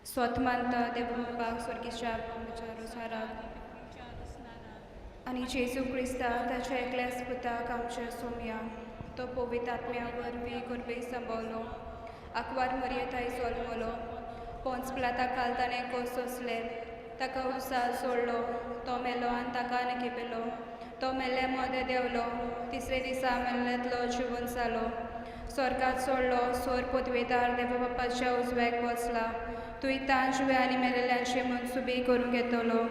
स्वतमंत देवबाग स्वर्गीच्या साराक आणि जेजू क्रिस्ता ताच्या एकल्याच पुताक आमच्या सोम्या तो पवित्र आत्म्या वरवीं गुरबे सांबाळलो आकवार मर्यादाय जल्मलो पोंच प्लाता काल ताणें कोस सोंसले ताका उसाल सोडलो तो मेलो आनी ताका नकेपेलो तो मेल्ले मोदे देवलो तिसरे दिसा मेल्लेतलो जिवन जालो स्वर्गात सोडलो सोर पदवेदार देवा बापाच्या उजव्याक बसला तुय तांजवे आनी मेलेल्यांचे मनसुबी करून घेतलो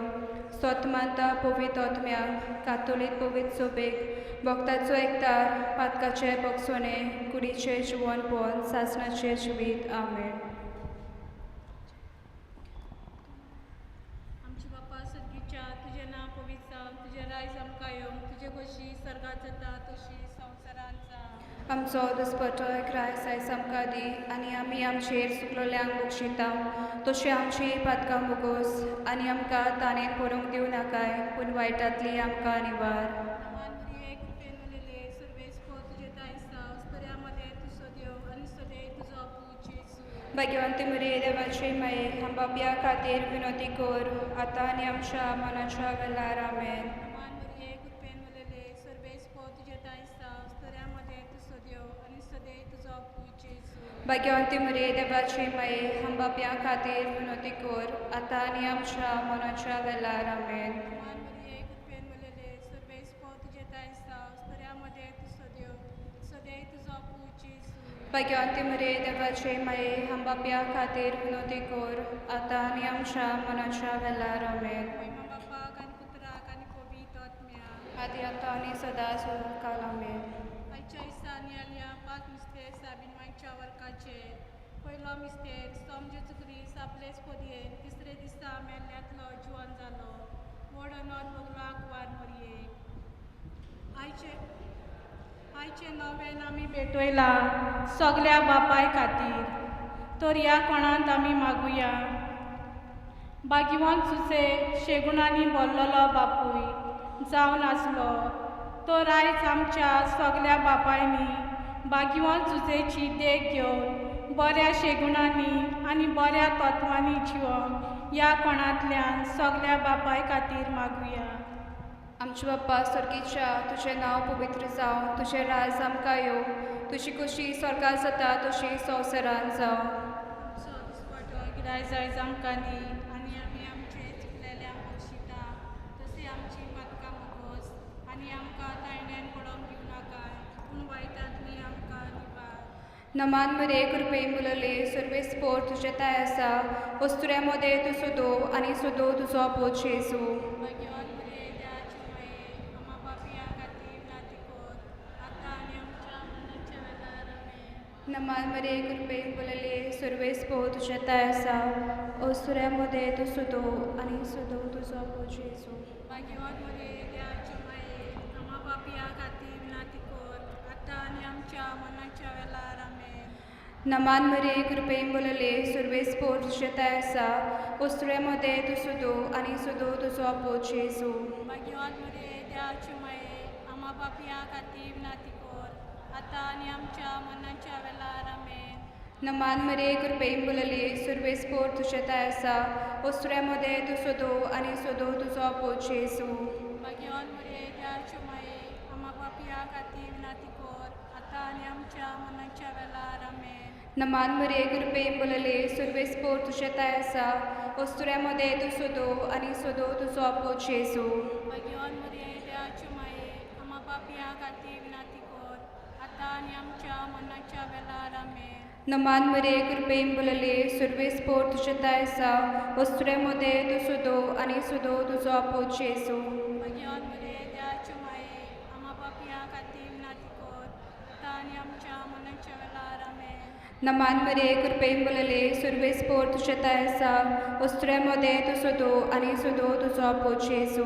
स्वतमांता पवित्र आत्म्या कातोलीक पवित्र सोबेक भक्ताचो एकतार पातकाचे बगसोने कुडीचे जिवनपण सासणाचे जिवीत आमेन. आमचे बापा सगळीच्या तुझे नाव पवित्र जावं तुझे रायज आमकां येवं तुझे कशी सर्गात जाता तशी संवसारांत जावं. आमचो दुस्पतो क्रायस आयज आमकां दी आनी आमी आमचेर सुकलोल्यांक बक्षिता तशी आमची पातकां मुगोस आनी आमकां ताणेन पडूंक दिवं नाकाय पूण वायटांतली आमकां निवार. भाग्यवंती मरिये देवाचे माये आम बाबया खातीर विनोदी कोर आतां आनी आमच्या मनाच्या वेळार आमेन. भाग्यवंती मरिये देवाचे माये आम बाबया खातीर विनोदी कोर आतां आनी आमच्या मनाच्या वेळार आमेन. भाग्यवंती मरिये देवाचे माये आम बाबया खातीर विनोदी कोर आतां आनी आमच्या मनाच्या वेळार आमेन. आदी आतां आनी सदांच काल आमेन. पयलो मिस्तेर सोमजे चुकरीस आपलेच पोदयेन तिसरे दिसा मेल्ल्यांतलो जिवन जालो व्हड नोंद बगलो आकवार मरये. आयचे नवेन आमी भेटयला सगल्या बापाय खातीर तर ह्या कोणांत आमी मागुया. भाग्यवंत सुसे शेगुणांनी भरलेलो बापूय जावन आसलो तर आयज आमच्या सगल्या बापायनी भाग्यवंत सुसेची देख घेवन बऱ्या शेगुणांनी आनी बऱ्या तत्वांनी जिवंक ह्या कोणांतल्यान सगल्या बापाय खातीर मागुया. आमचे बाप्पा स्वर्गीच्या तुझें नांव पवित्र जावं तुझें राज आमकां येवं तुजी कुशी स्वर्गात जाता तशी संवसारांत जावं. गिरायज आयज आमकां दी आनी आमी आमचे चुकलेल्यांक बक्षिता तशी आमची पातकां मुगोस आनी आमकां तायण्यान पडोवंक दिवं नाकाय पूण वायटांतली आमकां निवार. नमान मरे कृपे मुलले सर्वे स्पोर तुझे ताय आसा वस्तुऱ्या मोदे तूं सोदो आनी सोदो तुजो पोच जेजू. नमान मरे कृपे मुलले सर्वे स्पोर तुझे ताय आसा वस्तुऱ्या मोदे तूं सोदो आनी सोदो तुजो पोच जेजू. नमान मरे कृपे मुलले सर्वे स्पोर तुझे ताय आसा वस्तुऱ्या मोदे तूं सोदो आनी सोदो तुजो पोच जेजू. नमान मरे कृपे मुलले सर्वे स्पोर तुझे ताय आसा वस्तुऱ्या मोदे तूं सोदो आनी सोदो तुजो पोच जेजू. नमान मरे कृपे मुलले सर्वे स्पोर तुझे ताय आसा वस्तुऱ्या मोदे तूं सोदो आनी सोदो तुजो पोच जेजू. नमान मरे कृपे मुलले सर्वे स्पोर तुझे ताय आसा वस्तुऱ्या मोदे तूं सोदो आनी सोदो तुजो पोच जेजू. नमान मरे कृपे मुलले सर्वे स्पोर तुझे ताय आसा वस्तुऱ्या मोदे तूं सोदो आनी सोदो तुजो पोच जेजू.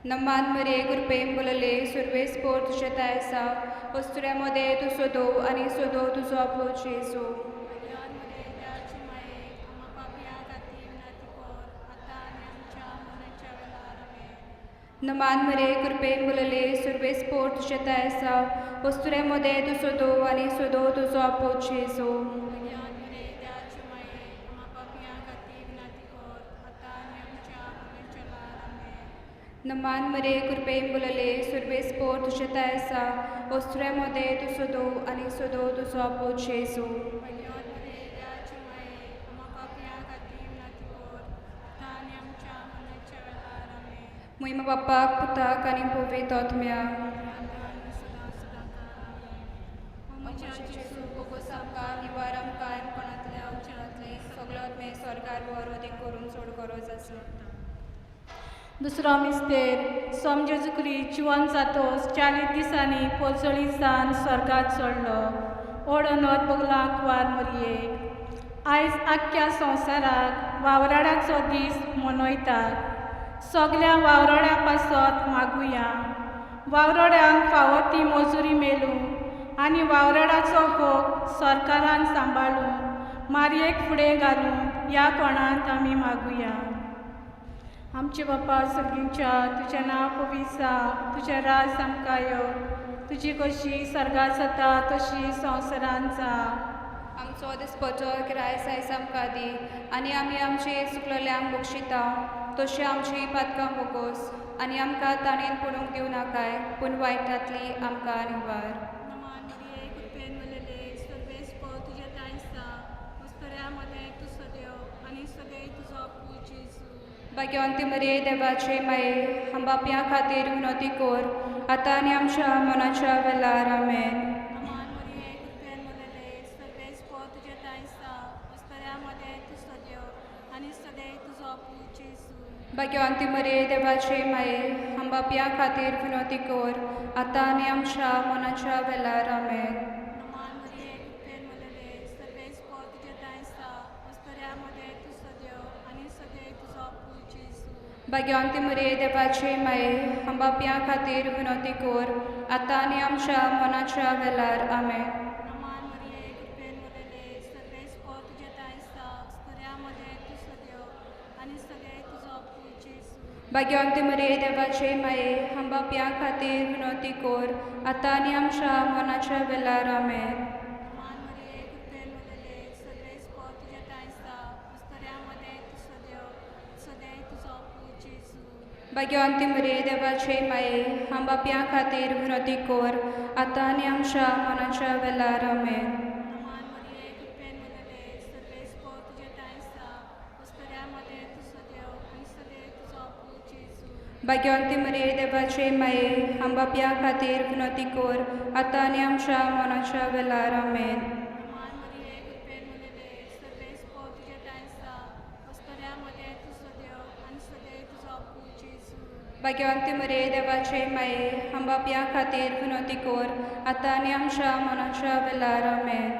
नमान मरे कृपे मुलले सर्वे स्पोर तुझे ताय आसा वस्तुऱ्या मोदे तूं सोदो आनी सोदो तुजो पोच जेजू. नमान मरे कृपेन बोलले सुरवे स्पोर्ट तुझे तायसा वस्तुऱ्यामध्ये तू सोदो आणि सोदो तुझो आपोच येसो नमान मरे कृपेन बोलले सुरवे स्पोर्ट तुझे तायसा वस्तुऱ्यामध्ये तू सोदो आणि सोदो तुझो आपोच येसो मोहिमा बापाक पुताक आणि पोवेत आत्म्या निवारम कायम कोणातल्या उचलातले सगळ्यात मे सरकार वर अधिक करून सोड गरज आसलो दुसरो मिस्तेर सोम जेजू क्रिस्त जिवन जातोच 40 दिसांनी पोचळीसान स्वर्गात चडलो ओडोनोत बोगलांक वार मरयेक आयज आख्ख्या संवसाराक वावराडाचो दीस मनयतात सगल्या वावरोड्या पासत मागुया वावरोड्यांक फावो ती मजुरी मेलू आनी वावराडाचो होक सरकारान सांबाळून मारयेक फुडें घालून ह्या कोणांत आमी मागुया आमचे बापा सर्गींच्या तुजें नांव पवित्र जावं तुजें राज आमकां यो तुजी कशी सर्गात जाता तशी संवसारांत जावं आमचो दिसपचो किराय आयज आमकां दी आनी आमी आमचे सुकलल्यांक बक्षिता तशी आमची पातकां बोगोस आनी आमकां ताणेन पडूंक दिवं नाकाय पूण वायटांतली आमकां निवार भाग्यवंती मरे देवाचे माये हम बापया खातीर विनोदी कोर आतां आनी आमच्या मनाच्या वेळार आमेन भाग्यवंती मरे देवाचे माये हम बापया खातीर विनोदी कोर आतां आनी आमच्या मनाच्या वेळार आमेन भाग्यवंती मरे देवाचे माये हम बापया खातीर विनोदी कोर आतां आनी आमच्या मनाच्या वेळार आमेन भाग्यवंती मरे देवाचे माये हम बापया खातीर विनोदी कोर आतां आनी आमच्या मनाच्या वेळार आमेन भाग्यवंती मरे देवाचे माये हम बापया खातीर विनोदी कोर आतां आनी आमच्या मनाच्या वेळार आमेन भाग्यवंती मरे देवाचे माये हम बापया खातीर विनोदी कोर आतां आनी आमच्या मनाच्या वेळार आमेन भाग्यवंती मरे देवाचे माये हम बापया खातीर विनोदी कोर आतां आनी आमच्या मनाच्या वेळार आमेन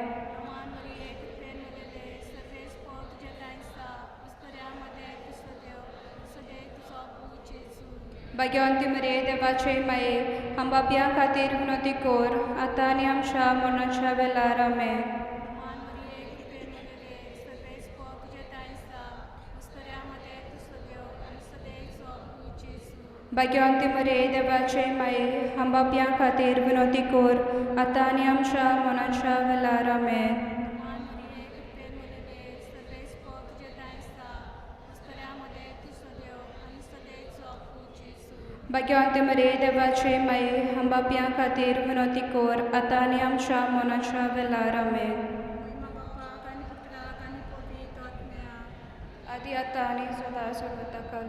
भाग्यवंती मरे देवाचे माये हम बापया खातीर विनोदी कोर आतां आनी आमच्या मनाच्या वेळार आमेन भाग्यवंती मरे देवाचे माये हम बापया खातीर विनोदी कोर आतां आनी आमच्या मनाच्या वेळार आमेन भाग्यवंती मरे देवाचे माये हम बापया खातीर विनोदी कोर आतां आनी आमच्या मनाच्या वेळार आमेन आदी आतां आनी सदां सर्वता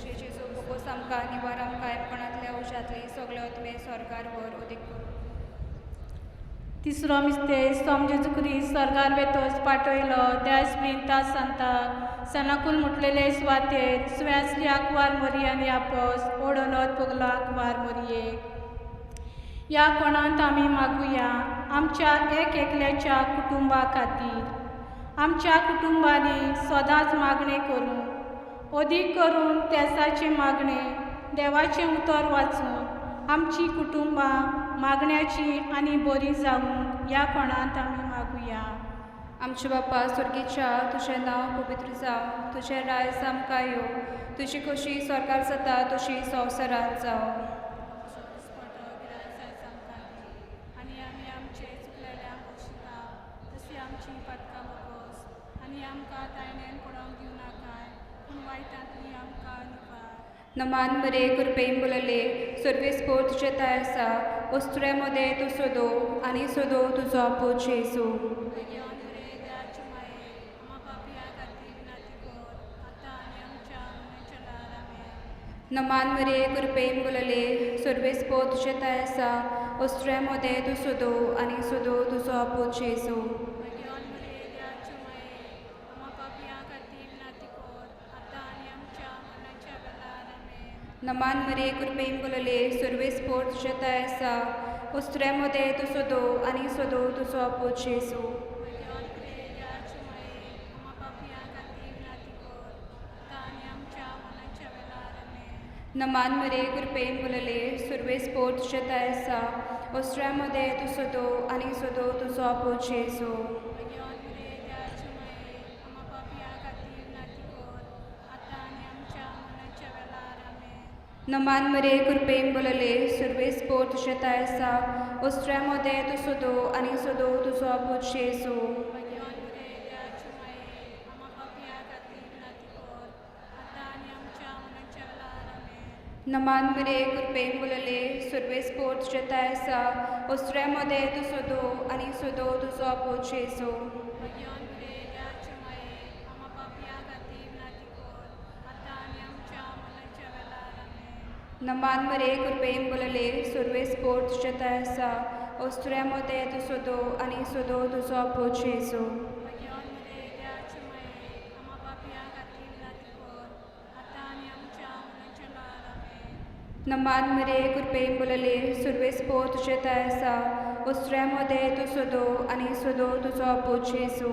जेजू बोगोस आमकां निवारम कायमपणांतल्या उशातली सगळे तुवें सरकार वर उदीक तिसरो मिस्तेर सोम जेजू क्रिस्त स्वर्गार वेतोच पाठयलो त्या स्प्रिंता सांता सनाकूल मुटलेले सुवातेर सुव्यासली आंकवार मरी आनी आपोस ओडोनोत पोगलांक वार मरयेक ह्या कोणांत आमी मागुया आमच्या एक एकल्याच्या कुटुंबा खातीर आमच्या कुटुंबांनी सदांच मागणे करूं अदीक करून तेसाचे मागणे देवाचें उतर वाचून आमची कुटुंबां मागण्याची आनी बरी जावूं ह्या कोणांत आमी मागुया आमचे बापा स्वर्गीच्या तुझें नांव पवित्र जावं, तुझें राय आमकां येवं, तुजी खोशी स्वर्गार जाता तशी संवसारांत जावं. आनी आमी आमचे चुकलेल्यांक बक्षिता तशी आमची पातकां बगोस आनी आमकां तायणेन पडोवंक दिवं नाकाय पूण वायटांतली आमकां निवार. नमान मरे कृपेन बोलले सर्वेस्पोर तुझे ताय आसा, वस्त्र्यामध्ये तूं सोदो आनी सोदो तुजो आपूच येसू. नमान मरे कृपेन बोलले सर्वेस्पोर तुझे ताय आसा, वस्त्र्यामध्ये तूं सोदो आनी सोदो तुजो आपूच येसू. नमान मरे कृपेन बोलले सर्वेस्पोर तुझे ताय आसा, वस्त्र्यामध्ये तूं सोदो आनी सोदो तुजो आपूच येसू. नमान मरे कृपेन बोलले सर्वेस्पोर तुझे ताय आसा, वस्त्र्यामध्ये तूं सोदो आनी सोदो तुजो आपूच येसू. नमान मरे कृपेन बोलले सर्वेस्पोर तुझे ताय आसा, वस्त्र्यामध्ये तूं सोदो आनी सोदो तुजो आपूच येसू. नमान मरे कृपेन बोलले सर्वेस्पोर तुझे ताय आसा, वस्त्र्यामध्ये तूं सोदो आनी सोदो तुजो आपूच येसू. नमान मरे कृपेन बोलले सर्वेस्पोर तुझे ताय आसा, वस्त्र्यामध्ये तूं सोदो आनी सोदो तुजो आपूच येसू. नमान मरे कृपेन बोलले सर्वेस्पोर तुझे ताय आसा, वस्त्र्यामध्ये तूं सोदो आनी सोदो तुजो आपूच येसू.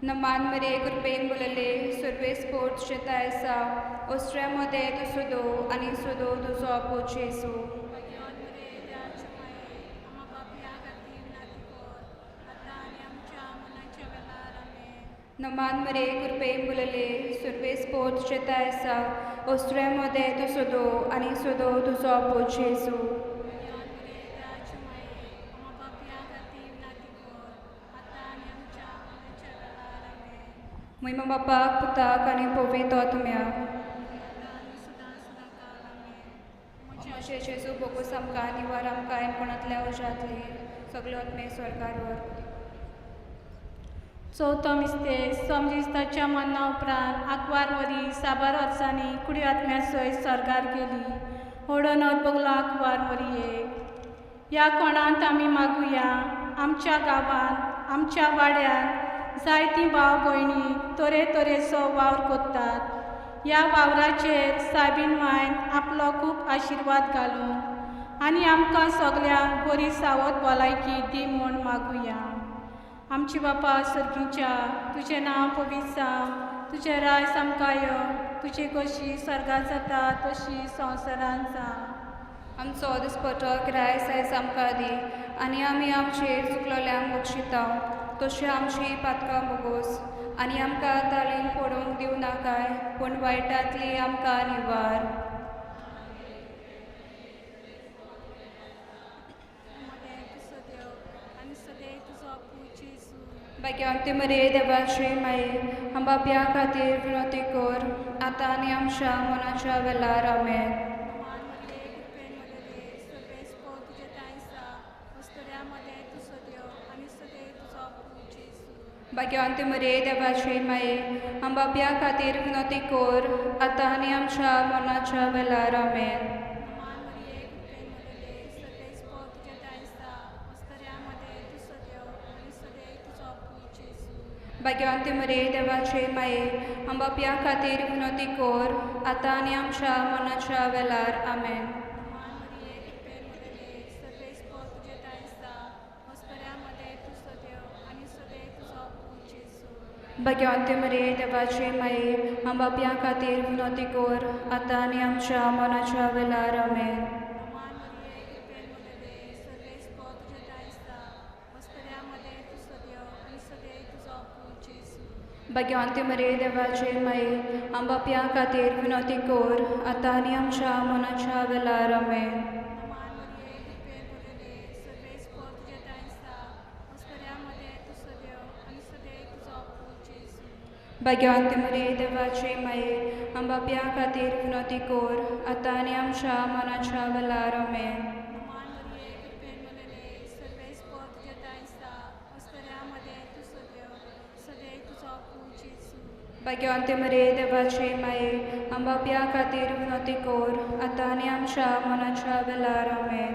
नमान मरे कृपेन बोलले सर्वेस्पोर तुझे ताय आसा, वस्त्र्यामध्ये तूं सोदो आनी सोदो तुजो आपूच येसू. नमान मरे कृपेन बोलले सर्वेस्पोर तुझे ताय आसा, वस्त्र्यामध्ये तूं सोदो आनी सोदो तुजो आपूच येसू. महिमा बापाक पुताक आनी पवित्र आत्म्याक. अशें जेजू बोगूस आमकां निवार आमकां कोणांतल्या उजातली सगळे आत्मे स्वर्गार वर. चवथो मिस्तेर समजिस्ताच्या मन्ना उपरांत 11 वरी साबार वर्सांनी कुडी आत्म्या सयत स्वर्गार गेली. ओडोनोत बगलो 11 वरी. ह्या कोणांत आमी मागुया. आमच्या गांवांत आमच्या वाड्यात जायतीं भाव भयणी तरेतरेचो वावर कोत्तात. ह्या वावराचेर सायबीण मायन आपलो खूब आशिर्वाद घालूं आनी आमकां सगल्यांक बरी सावत भलायकी दी म्हूण मागुया. आमची बापा सर्गीच्या तुजें नांव पवित्र जावं, तुजें राय आमकां येवं, तुजी कशी स्वर्गार जाता तशी संवसारांत जावं. आमचो दिसपतो गिराय आयज आमकां दी आनी आमी आमचेर चुकलोल्यांक बक्षिता तशी आमची पातकां बगोस आनी आमकां ताळीन पडोवंक दिवं नाकाय पूण वायटांतली आमकां निवार. भाग्यवंती मरे देवाचे माये आम बापया खातीर विनोती कर आतां आनी आमच्या मनाच्या वेळार आमेन. भाग्यवंती मरे देवाचे माये आम बापया खातीर विनोती कर आतां आनी आमच्या मनाच्या वेळार आमेन. भाग्यवंती मरे देवाचे माये आम बापया खातीर विनोती कर आतां आनी आमच्या मनाच्या वेळार आमेन. भगवंते मरे देवाचे माये आंबाप्या खातीर विनोती कोर आतां आनी आमच्या मनाच्या वेळार आमेन. नमान मरिये कृपेन मुलेले सर्वेस्पो तुझे दायस्ता वस्पऱ्यामध्ये तू सद्यो आणि सदैव तुझो पूत जेसू. भगवंते मरे देवाचे माये आंबाप्या खातीर विनोती कोर आतां आनी आमच्या मनाच्या वेळार आमेन. नमान मरिये कृपेन मुलेले सर्वेस्पो तुझे दायस्ता वस्पऱ्यामध्ये तू सद्यो आणि सदैव तुझो पूत जेसू. भगवंते मरे देवाचे माये आंबाप्या खातीर विनोती कोर आतां आनी आमच्या मनाच्या वेळार आमेन. नमान मरिये कृपेन मुलेले सर्वेस्पो तुझे दायस्ता वस्पऱ्यामध्ये तू सद्यो सदैव तुझो पूत जेसू. भगवंते मरे देवाचे माये आंबाप्या खातीर विनोती कोर आतां आनी आमच्या मनाच्या वेळार आमेन.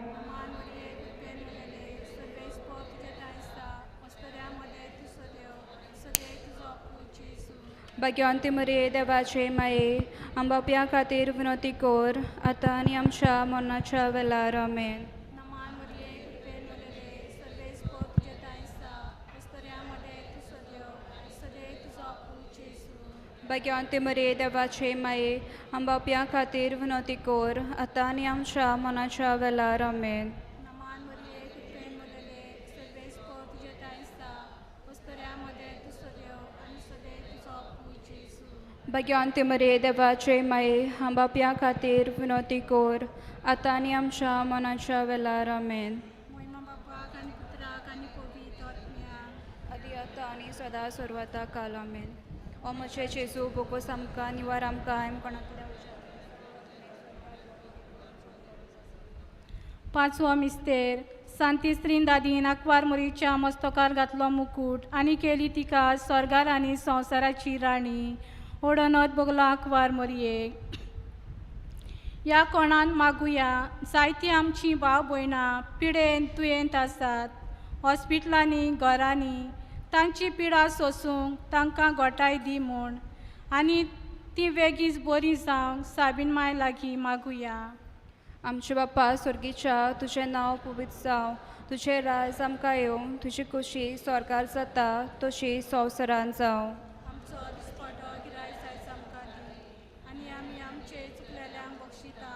नमान मरिये कृपेन मुलेले सर्वेस्पो तुझे दायस्ता वस्पऱ्यामध्ये तू सद्यो सदैव तुझो पूत जेसू. भगवंते मरे देवाचे माये आंबाप्या खातीर विनोती कोर आतां आनी आमच्या मनाच्या वेळार आमेन. नमान मरिये कृपेन मुलेले सर्वेस्पो तुझे दायस्ता वस्पऱ्यामध्ये तू सद्यो सदैव तुझो पूत जेसू. भगवंते मरे देवाचे माये आंबाप्या खातीर विनोती कोर आतां आनी आमच्या मनाच्या वेळार आमेन. नमान मरिये कृपेन मुलेले सर्वेस्पो तुझे दायस्ता वस्पऱ्यामध्ये तू सद्यो आणि सदैव तुझो पूत जेसू. भगवंते मरे देवाचे माये आंबाप्या खातीर विनोती कोर आतां आनी आमच्या मनाच्या वेळार आमेन. महिमा बापाक आनी पुत्राक आनी पवित्र आत्म्याक आदी आतां आनी सदां सर्वता काल आमेन. ओ म्हजे जेजू बोकोस आमकां निवार आमकां कोणाकडेन पांचवो मिस्तेर सांती स्त्रीन दादीन आंकवार मरीच्या मस्तकार घातलो मुकूट आनी केली तिका स्वर्गार आनी संवसाराची राणी ओडनत बगलो आंकवार मरयेक. ह्या कोणान मागुया जायतीं आमचीं भाव भयणां पिडेन तुयेंत आसात. हॉस्पिटलांनी घरांनी तांची पिडा सोसूंक तांकां गोठाय दी म्हूण आनी तीं बेगीच बरीं जावंक साबीन माय लागीं मागुया. आमचे बापा स्वर्गीच्या तुजें नांव पवित्र जावं, तुजें राज आमकां येवं, तुजी खुशी स्वर्गार जाता तशी संवसारान जावं. आमचो दिसपटो गिराय जायच आमकां दी आनी आमी आमचे चुकलेल्यांक बक्षिता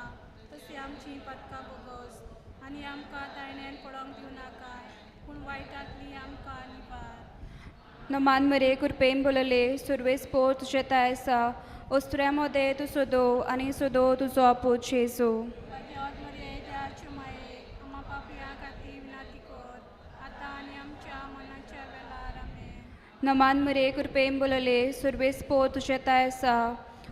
तशी आमचीं पातकां बोगोस आनी आमकां तायण्यान पडोंक दिवं नाकाय पूण वायटांतली आमकां निवार. नमान मरे कृपेन बोलले सुरवेस पो तुजें ताय आसा ओस्त्र्यामध्ये तूं सोदो आनी सोदो तुजो पूत जेजू. भगवंत मरे देवाचे माये आमा पापया खातीर विनाती कर आतां आनी आमच्या मनाच्या वेळार आमेन. नमान मरे कृपेन बोलले सुरवेस पो तुजें ताय आसा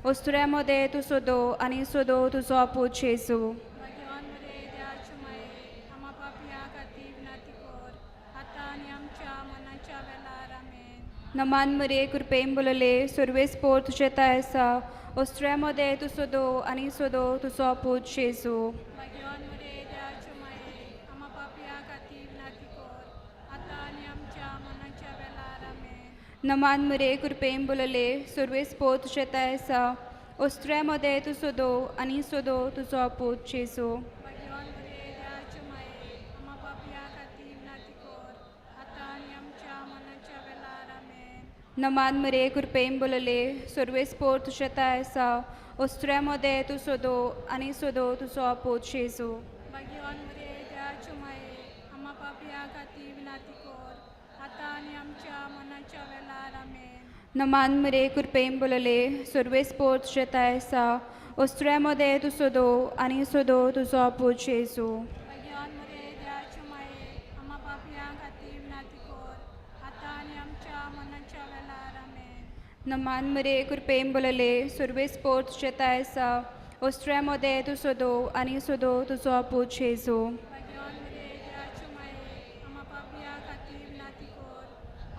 ओस्त्र्यामध्ये तूं सोदो आनी सोदो तुजो पूत जेजू. भगवंत मरे देवाचे माये आमा पापया खातीर विनाती कर आतां आनी आमच्या मनाच्या वेळार आमेन. नमान मरे कृपेन बोलले सुरवेस पो तुजें ताय आसा ओस्त्र्यामध्ये तूं सोदो आनी सोदो तुजो पूत जेजू. भगवंत मरे देवाचे माये आमा पापया खातीर विनाती कर आतां आनी आमच्या मनाच्या वेळार आमेन. नमान मरे कृपेन बोलले सुरवेस पो तुजें ताय आसा ओस्त्र्यामध्ये तूं सोदो आनी सोदो तुजो पूत जेजू. भगवंत मरे देवाचे माये आमा पापया खातीर विनाती कर आतां आनी आमच्या मनाच्या वेळार आमेन. नमान मरे कृपेन बोलले सुरवेस पो तुजें ताय आसा ओस्त्र्यामध्ये तूं सोदो आनी सोदो तुजो पूत जेजू. भगवंत मरे देवाचे माये आमा पापया खातीर विनाती कर आतां आनी आमच्या मनाच्या वेळार आमेन. नमान मरे कृपेन बोलले सुरवेस पो तुजें ताय आसा ओस्त्र्यामध्ये तूं सोदो आनी सोदो तुजो पूत जेजू. भगवंत मरे देवाचे माये आमा पापया खातीर विनाती कर आतां आनी आमच्या मनाच्या वेळार आमेन. नमान मरे कृपेन बोलले सुरवेस पो तुजें ताय आसा ओस्त्र्यामध्ये तूं सोदो आनी सोदो तुजो पूत जेजू. भगवंत मरे देवाचे माये आमा पापया खातीर विनाती कर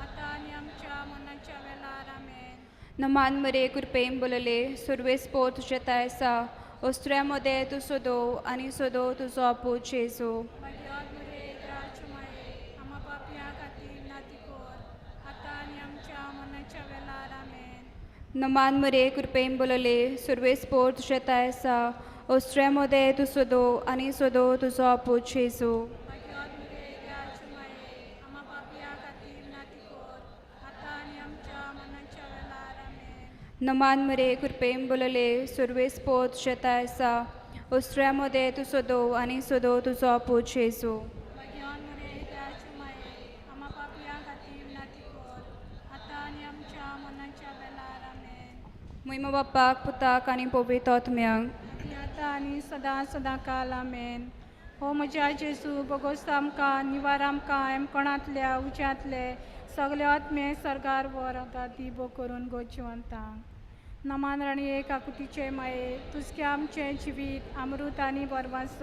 आतां आनी आमच्या मनाच्या वेळार आमेन. नमान मरे कृपेन बोलले सुरवेस पो तुजें ताय आसा ओस्त्र्यामध्ये तूं सोदो आनी सोदो तुजो पूत जेजू. भगवंत मरे देवाचे माये आमा पापया खातीर विनाती कर आतां आनी आमच्या मनाच्या वेळार आमेन. नमान मरे कृपेन बोलले सुरवेस पो तुजें ताय आसा ओस्त्र्यामध्ये तूं सोदो आनी सोदो तुजो पूत जेजू. भगवंत मरे देवाचे माये आमा पापया खातीर विनाती कर आतां आनी आमच्या नमान मरे कृपेम बोलले सुरवेस पोत शेतायसा ओस्ट्र्यामध्ये तू सोदो आणि सोदो तुझो पूज येसू भगवान मरे देवाची माये आम्हा पापियां खातीर विनाती कर आतां आनी आमच्या मनाच्या वेळार आमेन. मुइमो बाप्पाक पुताक आणि पवित्र आत्म्यांक आदी आतां आनी सदां सदां काल आमेन. हो म्हज्या जेजू बोगोस आमकां निवार आमकां एमकोणांतल्या उज्यांतले सगळे आत्मे सरकार वर दिबो करून गोजिवंतांक. नमान राणी एक आकुतीचे माये तुझके आमचें जिवीत अमृत आनी बरवास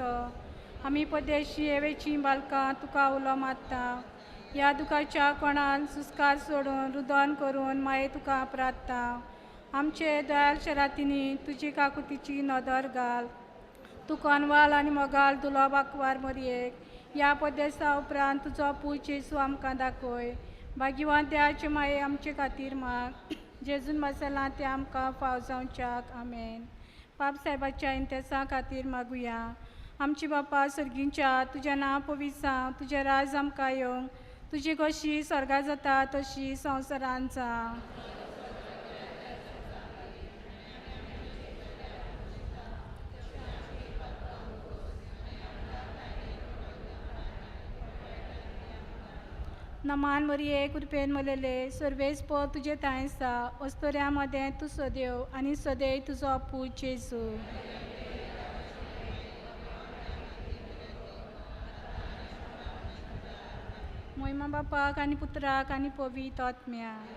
आमी पदेशी येवेची बालकां तुका उलो मारता. ह्या दुखाच्या कोणान सुस्कार सोडून रुदन करून माये तुका प्रार्थता. आमचे दयाल शरातीनी तुजी काकुतीची नदर घाल. तू कोनवाल आनी मोगाल तुलो बाकवार मरयेक ह्या पदेसा उपरांत तुजो पूज येसू आमकां दाखय. भाग्यवान देवाचे माये आमचे खातीर माग जेजून मसाला ते आमकां फाव जावच्याक आमेन. पाप साहेबाच्या इंतेसा खातीर मागुया. आमची बापा सर्गींच्या तुजें नांव पवित्र जावं तुजें राज आमकां येवंक तुजी कशी स्वर्गा जाता तशी संवसारांत जावं. नमान मरिये कृपेन मलेले सर्वेस पो तुजे तायसा वस्तोऱ्यामध्ये तू सदेव आनी सदैव तुजो पूज जेजू. मोहिमा बापाक आनी पुत्राक आनी पवित्र आत्म्याक.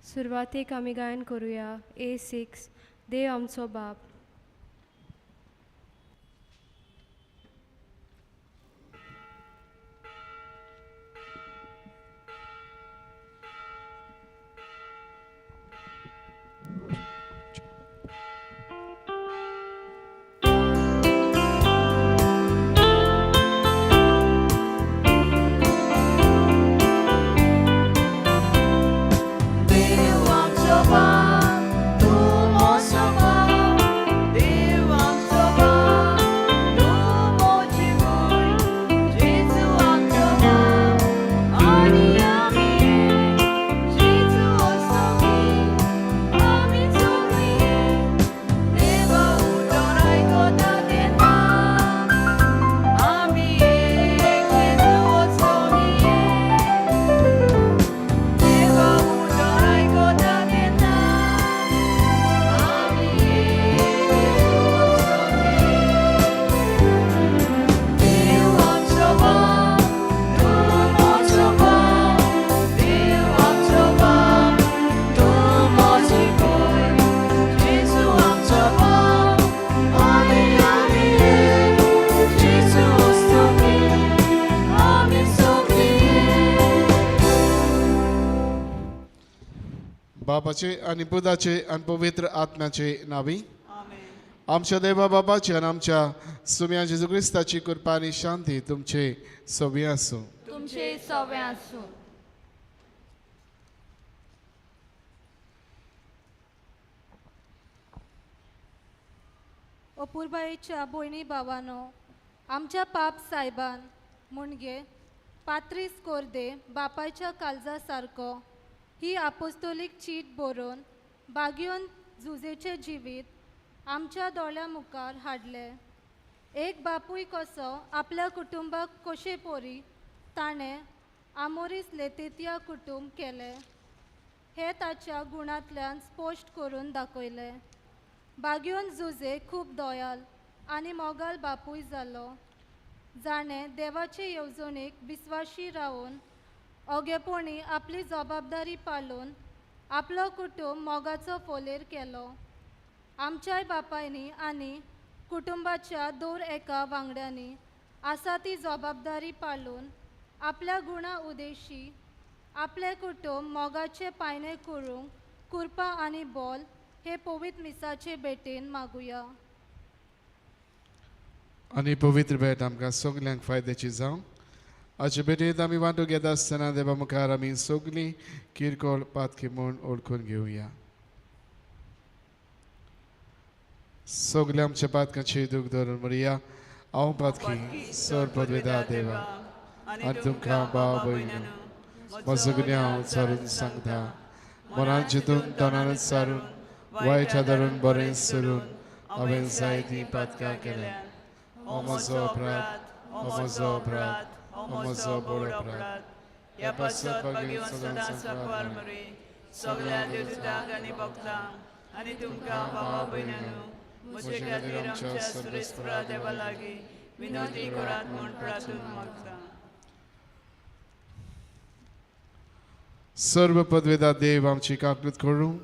सुरवातेक आमी गायन करुया A6 देव आमचो बाप. बापाचे आणि पुताचे आणि पवित्र आत्म्याचे नावी. आमच्या देवा बापाची आणि आमच्या सुम्या जेजू क्रिस्ताची कृपा आणि शांती तुमचे सव्वी आसूं. तुमचे सवे आसूं. अपुर्बायेच्या भयणी भावानो, आमच्या पाप सायबान म्हणजे पात्रीस कोर्दे बापायच्या काळजा सारको ही आपोस्तोलीक चीट बरोवन बागयोन झुजेचे जिवीत आमच्या दोळ्या मुखार हाडले. एक बापूय कसो आपल्या कुटुंबाक कशे पोरी ताणें आमोरीस लेतेतिया कुटुंब केले हे ताच्या गुणांतल्यान स्पश्ट करून दाखयले. बागयोन झुजे खूब दोयाल आनी मोगाल बापूय जालो. जाणें देवाचे येवजणेक विस्वाशी रावन ओगेपणी आपली जबाबदारी पाळून आपलो कुटुंब मोगाचो फोलेर केलो. आमच्याय बापायनी आनी कुटुंबाच्या दर एका वांगड्यांनी आसा ती जबाबदारी पाळून आपल्या गुणा उदेशी आपले कुटुंब मोगाचे पायणे करूंक कृपा आनी बोल हे पवित्र मिसाचे भेटेन मागुया. आनी पवित्र भेट आमकां सगल्यांक फायद्याची जावं. हाचे भेटेंत आमी वांटो घेता आसतना देवा मुखार आमी सगलीं किरकोळ पातकी म्हूण ओळखून घेवया. सगल्या आमच्या पातकांची दूख धरून म्हणया, हांव पातकी सर पदवेदार देवा आनी तुमकां भाव भयणो म्हजो गुन्यांव हांव चारून सांगता. मनांत चिंतून तोंडानच सारून वायट आदारून बरें सरून हांवें जायतीं पातकां केल्यात. हो म्हजो अपराध, हो म्हजो अपराध, हो म्हजो बरो अपराध. ह्या पश्चात घेवन सदांच वापर मरे सगळ्या देवतांक आनी भक्तांक आनी तुमकां भावा भयणांनो म्हजे खातीर आमच्या सुरेस्परा देवा लागीं विनवती करात म्हूण प्रार्थून मागता. सर्व पदवेदार देव आमची काकूत करूं,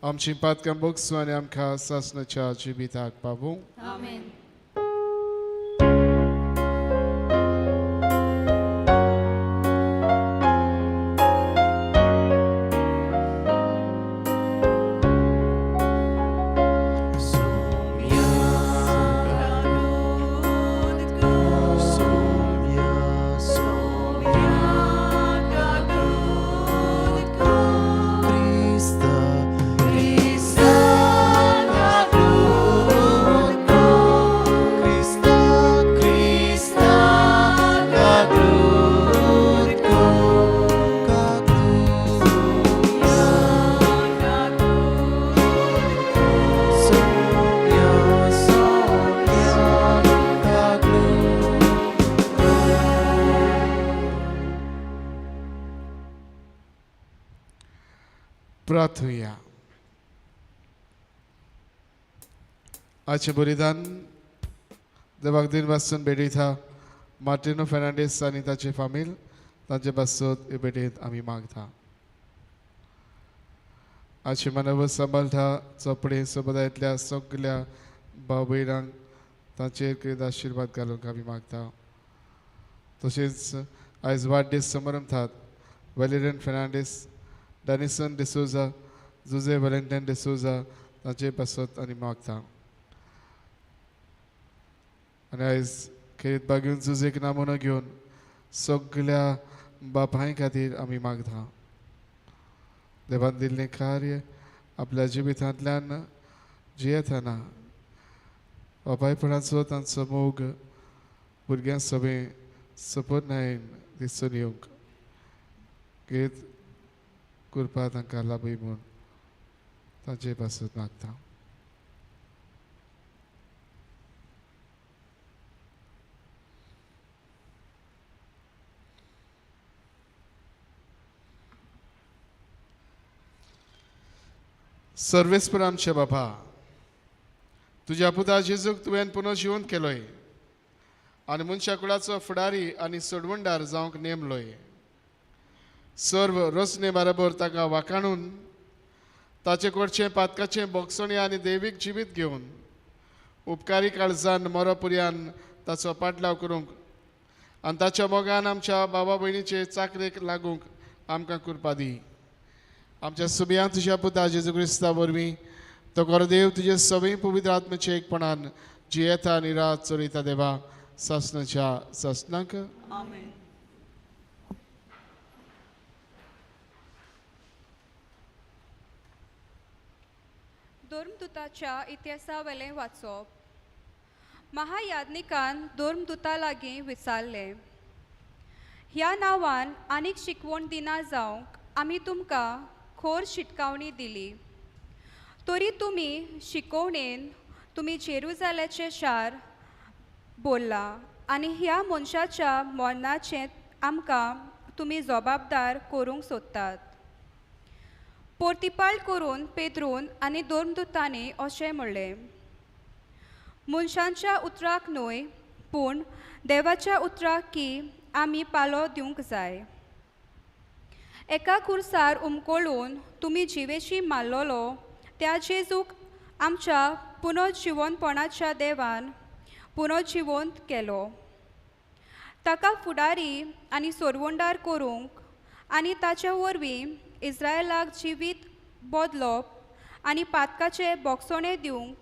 आमची पातकां बोगसूं आनी आमकां सासणाच्या जिविताक पावूं. आमेन. प्रार्थूया. आजचें बलिदान देवाक दिन वाचून भेटयता मार्टिनो फेर्नांडीस आनी ताचे फामील तांचे बसत हे भेटेंत आमी मागता. आजचे मनव सांबाळटा चोपडे समुदायांतल्या सगल्या भाव भयणांक तांचेर कितें आशिर्वाद घालूंक आमी मागता. तशेंच आयज वाडदीस समारंभांत वेलेरियन फेर्नांडीस, डॅनिसन डिसोजा, जुजे व्हॅलेंटायन डिसोजा तांचे बसत आनी मागता. आनी आयज खेरीत बागेवन जुजेक नामोनो घेवन सगल्या बापाय खातीर आमी मागता. देवान दिल्लें कार्य आपल्या जिवितांतल्यान जियेतना बापायपणाचो तांचो मोग भुरग्यां सगळें सपनायेन दिसून येवंक खेरीत कृपा तांकां लाबय म्हूण तांचे पासून मागता. सर्वेस्पर आमचे बाबा, तुज्या पुता जेजूक तुवें पुनर्जीवन केलोय आनी मनशा कुळाचो फुडारी आनी सोडवणदार जावंक नेमलोय. सर्व रचने बरोबर ताका वाखाणून ताचे कडचें पातकाचें बोगसणी आनी दैवीक जिवीत घेवन उपकारी काळजान मरोपर्यान ताचो पाटलाव करूंक आनी ताच्या मोगान आमच्या भावा भयणीचे चाकरेक लागूंक आमकां कृपा दी. आमच्या सगळ्यांक तुज्या पुता जेजू क्रिस्ता वरवीं तो देव तुजे सगळे पवित्र आत्म्याचे एकपणान जियेता आनी रात चलयता देवा सासणाच्या सासणाक आमेन. धर्मदुताच्या इतिहासावेलें वाचप. महायाज्ञिकान धर्मदुता लागीं विचारलें, ह्या नांवान आनीक शिकवण दिना जावंक आमी तुमकां खोर शिटकावणी दिली. तरी तुमी शिकवणेन तुमी जेरुजालेचे शार बोल्ला आनी ह्या मनशाच्या मरणाचें आमकां तुमी जबाबदार करूंक सोदतात. परतिपाळ करून पेद्रून आनी धर्मदुतांनी अशें म्हणलें, मनशांच्या उतराक न्हय पूण देवाच्या उतराक की आमी पालो दिवंक जाय. एका खुर्सार उमकोळून तुमी जिवेशी मारलोलो त्या जेजूक आमच्या पुनर्जिवनपणाच्या देवान पुनर्जिवंत केलो. ताका फुडारी आनी सोरवंडार करूंक आनी ताचे वरवीं इस्रायलाक जिवीत बदलप आनी पातकाचे बोगसणे दिवंक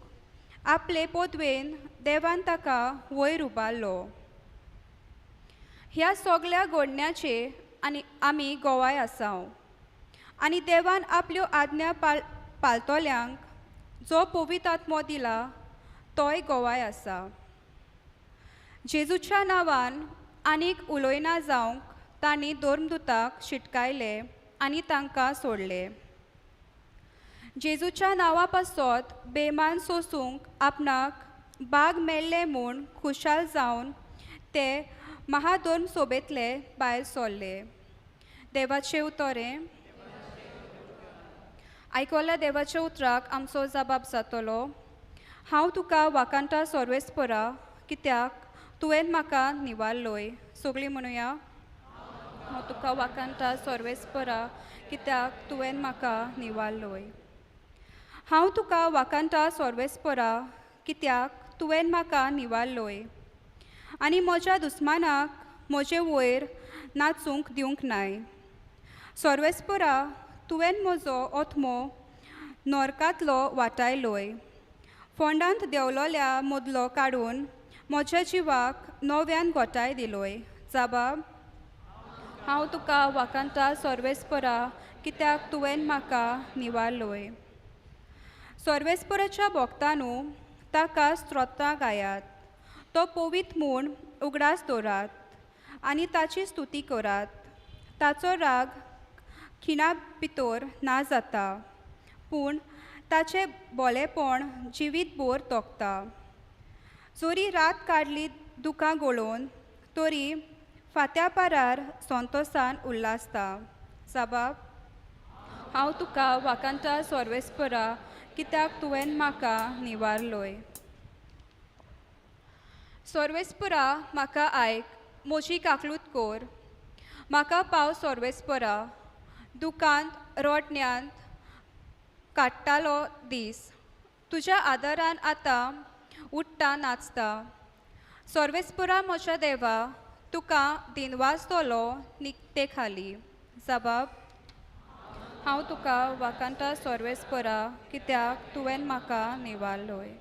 आपले पोदवेन देवान ताका वयर उबारलो. ह्या सगळ्या घडण्याचे आमी गोवाय आसाव आनी देवान आपल्यो आज्ञा पाळतल्यांक जो पवित्र आत्मो दिला तोय गोवाय आसा. जेजूच्या नांवान आनीक उलोयना जावंक तांणी धर्मदुताक शिटकायले आनी तांकां सोडले. जेजूच्या नांवा पासत बेमान सोंसूंक आपणाक बाग मेळ्ळे म्हूण खुशाल जावन ते महाधर्म सोबेतले भायर सरले. देवाचें उतोरें. आयकल्ल्या देवाच्या उतराक आमचो जबाब जातलो. हांव तुका वाकांता सर्वेस्परा कित्याक तुवें म्हाका निवारलोय. सगळीं म्हणुया, हांव तुका वाकांता सर्वेस्परा कित्याक तुवें म्हाका निवारलोय. हांव तुका वाकांता सर्वेस्परा कित्याक तुवें म्हाका निवारलोय आनी म्हज्या दुस्मानाक म्हजे वयर नाचूंक दिवंक नाय. सर्वेस्परा तुवें म्हजो ओथमो नरकांतलो वाटायलोय. फोंडांत देंवलोल्या मदलो काडून म्हज्या जिवाक नव्यान गोठाय दिलोय. जबाब. हांव तुका वाकांता सर्वेस्परा कित्याक तुवें म्हाका निवारलोय. सर्वेस्पराच्या भोगतानू ताका स्तोत्रां गायात. तो पवित्र म्हूण उगडास दवरात आनी ताची स्तुती करात. ताचो राग खिणा भितर ना जाता पूण ताचें बोलेपण जिवीत भर तोखता. जोरी रात काडली दुखां गळोवन तरी फात्या पारार संतोशान उल्लासता. जबाब. हांव तुका वाकांता सर्वेस्परा कित्याक तुवें म्हाका निवारलोय. सर्वेस्परा म्हाका आयक, म्हजी काकलूत कोर. म्हाका पाव सर्वेस्परा दुखांत रोडण्यांत काडटालो दीस. तुज्या आदारान आतां उठ्ठा नाचता. सर्वेस्परा म्हज्या देवा तुका दिनवासतलो निकते खाली. जबाब. हांव तुका वाकांता सर्वेस्परा कित्याक तुवें म्हाका निवारलोय.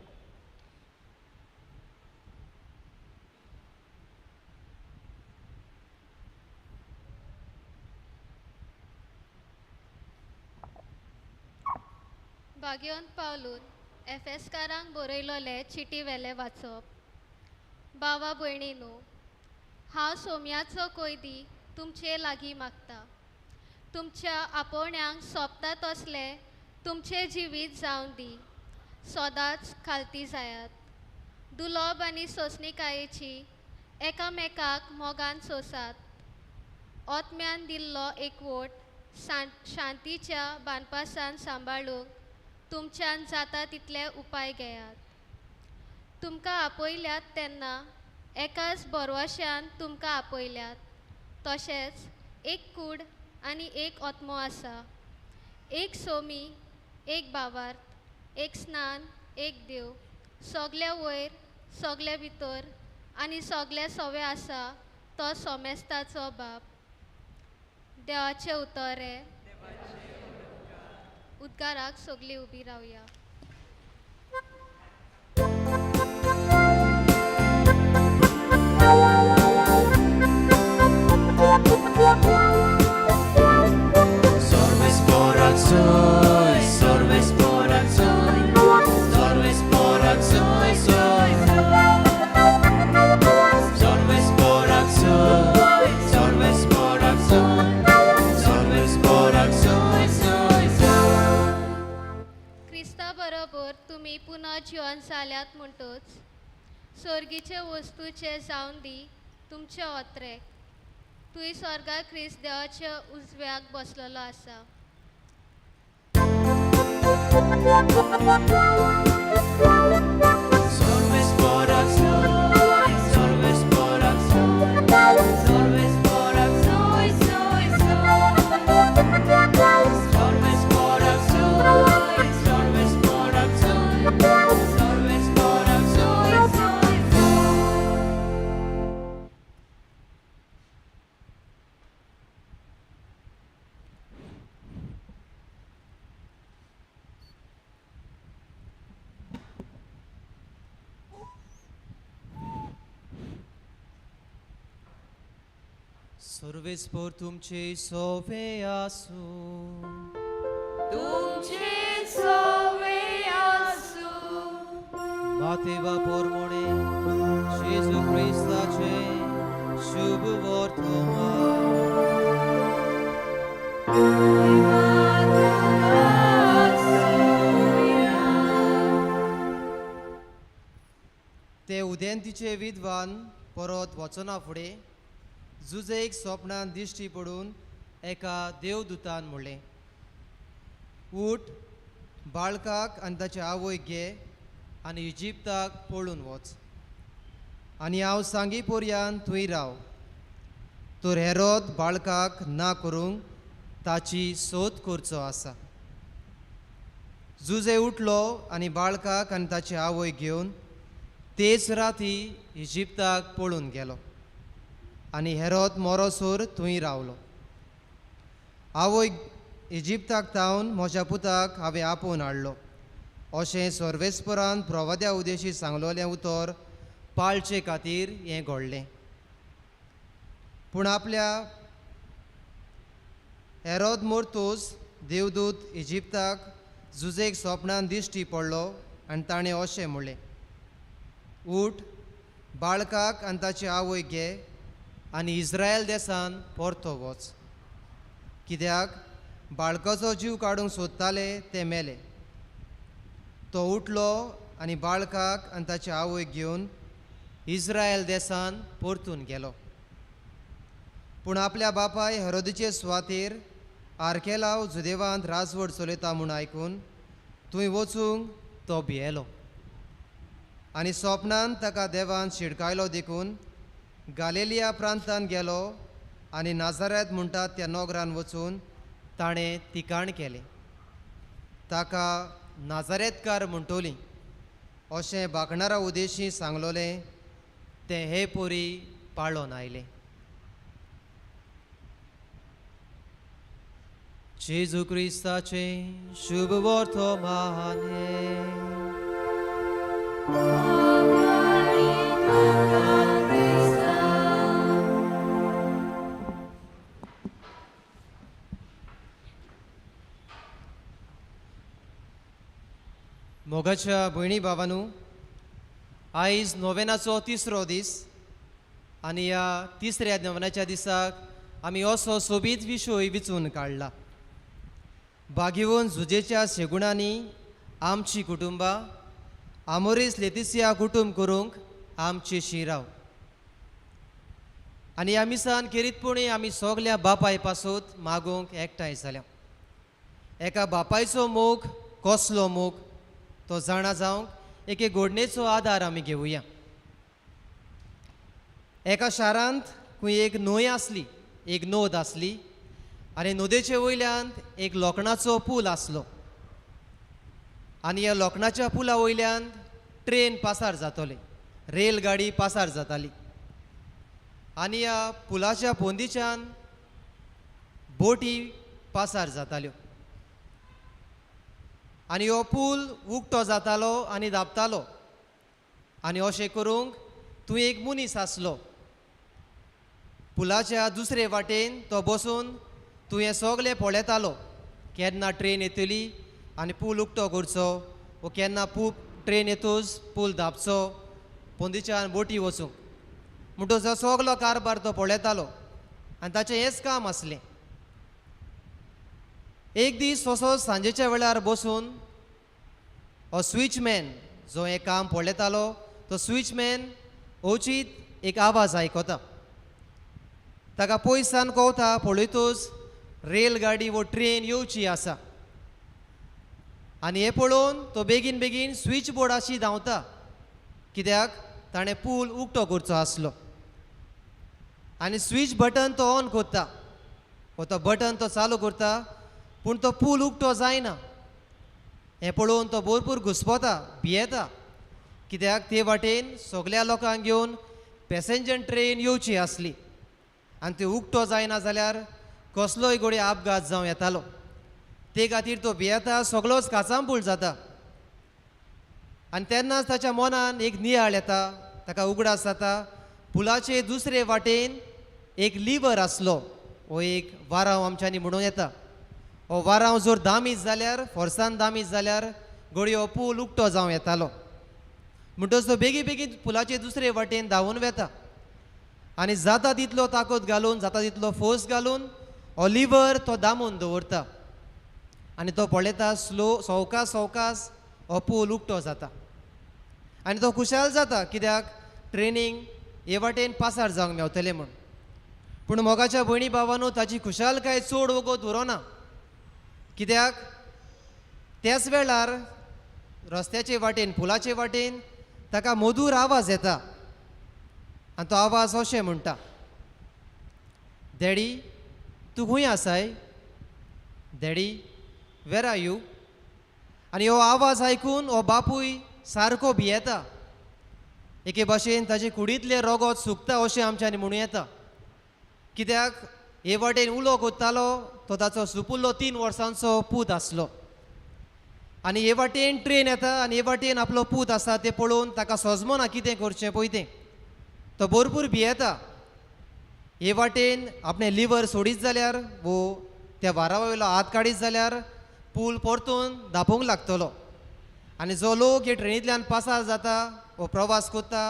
भाग्यवंत पावलून एफेसकारांक बरयलोले चिटी वेले वाचप. बावा भयणीनो, हांव सोम्याचो कोयदी तुमचे लागीं मागता. तुमच्या आपोवण्यांक सोबता तसले तुमचे जिवीत जावं दी. सदांच खालती जायात. दुलोब आनी सोंसणिकायेची एकामेकाक मोगान सोसात. ओतम्यान दिल्लो एकवट शांतीच्या बानपासान सांबाळूंक तुमच्यान जाता तितले उपाय घेयात. तुमकां आपयल्यात तेन्ना एकाच बरवश्यान तुमकां आपयल्यात. तशेंच एक कूड आनी एक ओतमो आसा. एक सोमी, एक भावार्थ, एक स्नान, एक देव. सगले वयर, सगले भितर आनी सगले सोवे आसा तो सोमेस्ताचो बाप. देवाचें उतोरें. उद्गाराक सगलीं उबी रावया. तुमी पुनः जिवन जाल्यात म्हणटच सर्गीचे वस्तूचे जावन दी तुमचे ओत्रे तुय स्वर्गा क्रिस्त देवाच्या उजव्याक बसलेलो आसा Salves corazón, salves corazón, salves corazón, salves corazón, salves corazón, salves corazón. सर्वेस्पर तुमचे सोवे आसूं तुमचे सोवे आसू मातेवा पोरमोणे जेजू ख्रिस्ताचे शुभ वर्तमान ते उदेंतीचे विद्वान परत वचना फुडें जुजेक स्वप्नान दिश्टी पडून एका देवदूतान म्हणलें उठ बाळकाक आनी ताच्या आवयक घे आनी इजिप्ताक पळून वच आनी हांव सांगी पर्यान थंय राव तर हेरोद बाळकाक ना करूंक ताची सोद करचो आसा जुजे उठलो आनी बाळकाक आनी ताचे आवयक घेवन तेच राती इजिप्ताक पळून गेलो आनी हेरोद मोरोसोर थंय रावलो आवय इजिप्ताक तावन म्हज्या पुताक हांवें आपोवन हाडलो अशें सर्वेस्परान प्रवाद्या उदेशी सांगलोलें उतर पाळचे खातीर हें घडलें पूण आपल्या हेरोद मोर्तूस देवदूत इजिप्ताक जुजेक स्वप्नान दिश्टी पडलो आनी ताणें अशें म्हणलें उठ बाळकाक आनी ताचे आवयक घे आनी इस्रायल देसान परतो वच कित्याक बाळकाचो जीव काडूंक सोदताले ते मेले तो उठलो आनी बाळकाक आनी ताचे आवयक घेवन इस्रायल देसान परतून गेलो पूण आपल्या बापाय हेरोदीचे सुवातेर आर्केलाव जुदेवांत राजवट चलयता म्हूण आयकून थंय वचूंक तो भियेलो आनी स्वप्नान ताका देवान शिडकायलो देखून गालिलिया प्रांतांत गेलो आनी नाजारेत म्हणटात त्या नोगरान वचून ताणें तिकाण केलें ताका नाजारेतकार म्हणटलीं अशें बागणारा उदेशी सांगलोलें तें हे पोरी पाळोन आयलें जेजू क्रिस्ताचें शुभ वर्तमान मोगाच्या भयणी भावानू आयज नोवेनाचो तिसरो दीस आनी ह्या तिसऱ्या नोवेनाच्या दिसाक आमी असो सोबीत विशय विचून काडला बागिवून झुजेच्या शेगुणांनी आमची कुटुंबां आमोरीस लेतिसिया कुटुंब करूंक आमची शिराव आनी ह्या मिसान खेरीतपणी आमी सगल्या बापाय पासून मागूंक एकठांय जाल्या एका बापायचो मोग कसलो मोग तो जाणा जावंक एके घोडणेचो आदार आमी घेवया एका शारांत खंय एक न्हंय आसली एक नोद आसली आनी नोदेचे वयल्यान एक लोखणाचो पूल आसलो आनी ह्या लोखणाच्या पुला वयल्यान ट्रेन पासार जातले रेल गाडी पासार जाताली आनी ह्या पुलाच्या पोंदीच्यान बोटी पासार जाताल्यो आनी हो पूल उक्तो जातालो आनी धांपतालो आनी अशें करूंक थंय एक मनीस आसलो पुलाच्या दुसरे वाटेन तो बसून थंय हें सगलें पळयतालो केन्ना ट्रेन येतली आनी पूल उक्तो करचो वो केन्ना ट्रेन येतूच पूल धांपचो पोंदीच्यान बोटी वचूंक म्हणटच हो सगलो कारबार तो पळयतालो आनी ताचें हेंच काम आसलें एक दीस असो सांजेच्या वेळार बसून हो स्विचमॅन जो हें काम पळयतालो तो स्विचमॅन ओचीत एक आवाज आयकता. ताका पयसान कळटा पळयतूच रेल गाडी वो ट्रेन येवची आसा. आनी हें पळोवन तो बेगीन बेगीन स्विच बोर्डाशी धांवता, कित्याक ताणें पूल उक्तो करचो आसलो. आनी स्विच बटन तो ऑन करता, वो तो बटन तो चालू करता, पूण तो पूल उक्तो जायना. हें पळोवन तो भरपूर घुस्पता, भियेता, कित्याक ते वाटेन सगल्या लोकांक घेवन पॅसेंजर ट्रेन येवची आसली आनी त्यो उक्तो जायना जाल्यार कसलोय घोडी अपघात जावं येतालो. ते खातीर तो भियेता, सगळोच काचांपूळ जाता. आनी तेन्नाच ताच्या मनान एक नियाळ येता, ताका उगडास जाता. पुलाचे दुसरे वाटेन एक लिवर आसलो, हो एक वारांव आमच्यांनी म्हणून येता. हो वारांव जर दामीज जाल्यार, फोर्सान दामीज जाल्यार घोडी हो पूल उक्तो जावं येतालो. म्हणटच तो बेगी बेगीन पुलाचे दुसरे वाटेन धांवून वेता आनी जाता तितलो ताकद घालून, जाता तितलो फोर्स घालून हो लिवर तो दामून दवरता. आनी तो पळयता सवकास सवकास हो पूल उक्तो जाता. आनी तो खुशाल जाता, कित्याक ट्रेनींग हे वाटेन पासार जावंक मेवतलें म्हूण. पूण मोगाच्या भयणी भावांनो, ताची खुशालकाय चड वगत उरोना, कित्याक त्याच वेळार रस्त्याचे वाटेन, पुलाचे वाटेन ताका मधूर आवाज येता. आनी तो आवाज अशें म्हणटा, डॅडी तूं खंय आसाय? Daddy where are you? आनी हो आवाज आयकून हो बापूय सारको भियेता. एके भाशेन ताचे कुडींतलें रगत सुकता अशें आमच्यांनी म्हणूं येता. कित्याक हे वाटेन उलो कोत्तालो तो ताचो सुपुल्लो 3 वर्सांचो पूत आसलो. आनी हे वाटेन ट्रेन येता आनी हे वाटेन आपलो पूत आसा तें पळोवन ताका सजमना कितें करचें पळय तें. तो भरपूर भियेता. हे वाटेन आपणें लिवर सोडीत जाल्यार, वो त्या वारा वयलो हात काडीत जाल्यार पूल परतून धांपूंक लागतलो. आनी जो लोक हे ट्रेनींतल्यान पासार जाता वो प्रवास करता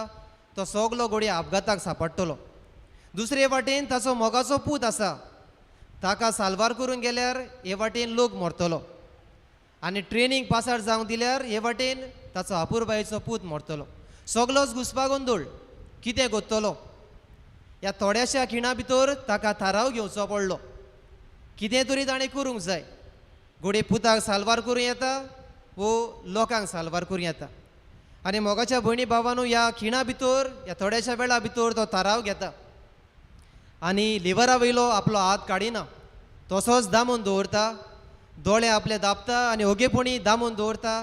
तो सगलो घोडी अपघाताक सांपडटलो. दुसरे वाटेन ताचो मोगाचो पूत आसा, ताका साल्वार करून गेल्यार हे वाटेन लोक मरतलो. आनी ट्रेनींग पासार जावंक दिल्यार हे वाटेन ताचो आपुरबायेचो पूत मरतलो. सगलोच घुस्पागोंदोळ. कितें करतलो? ह्या थोड्याशा खिणा भितर ताका थाराव घेवचो पडलो. कितें तरी ताणें करूंक जाय. घोडे पुताक साल्वार करूं येता वो लोकांक साल्वार करूं येता. आनी मोगाच्या भयणी भावांनो, ह्या खिणा भितर, ह्या थोड्याशा वेळा भितर तो थाराव घेता आनी लिवरा वयलो आपलो हात काडिना, तसोच दामून दवरता. दोळे आपले धांपता आनी ओगेपणी दामून दवरता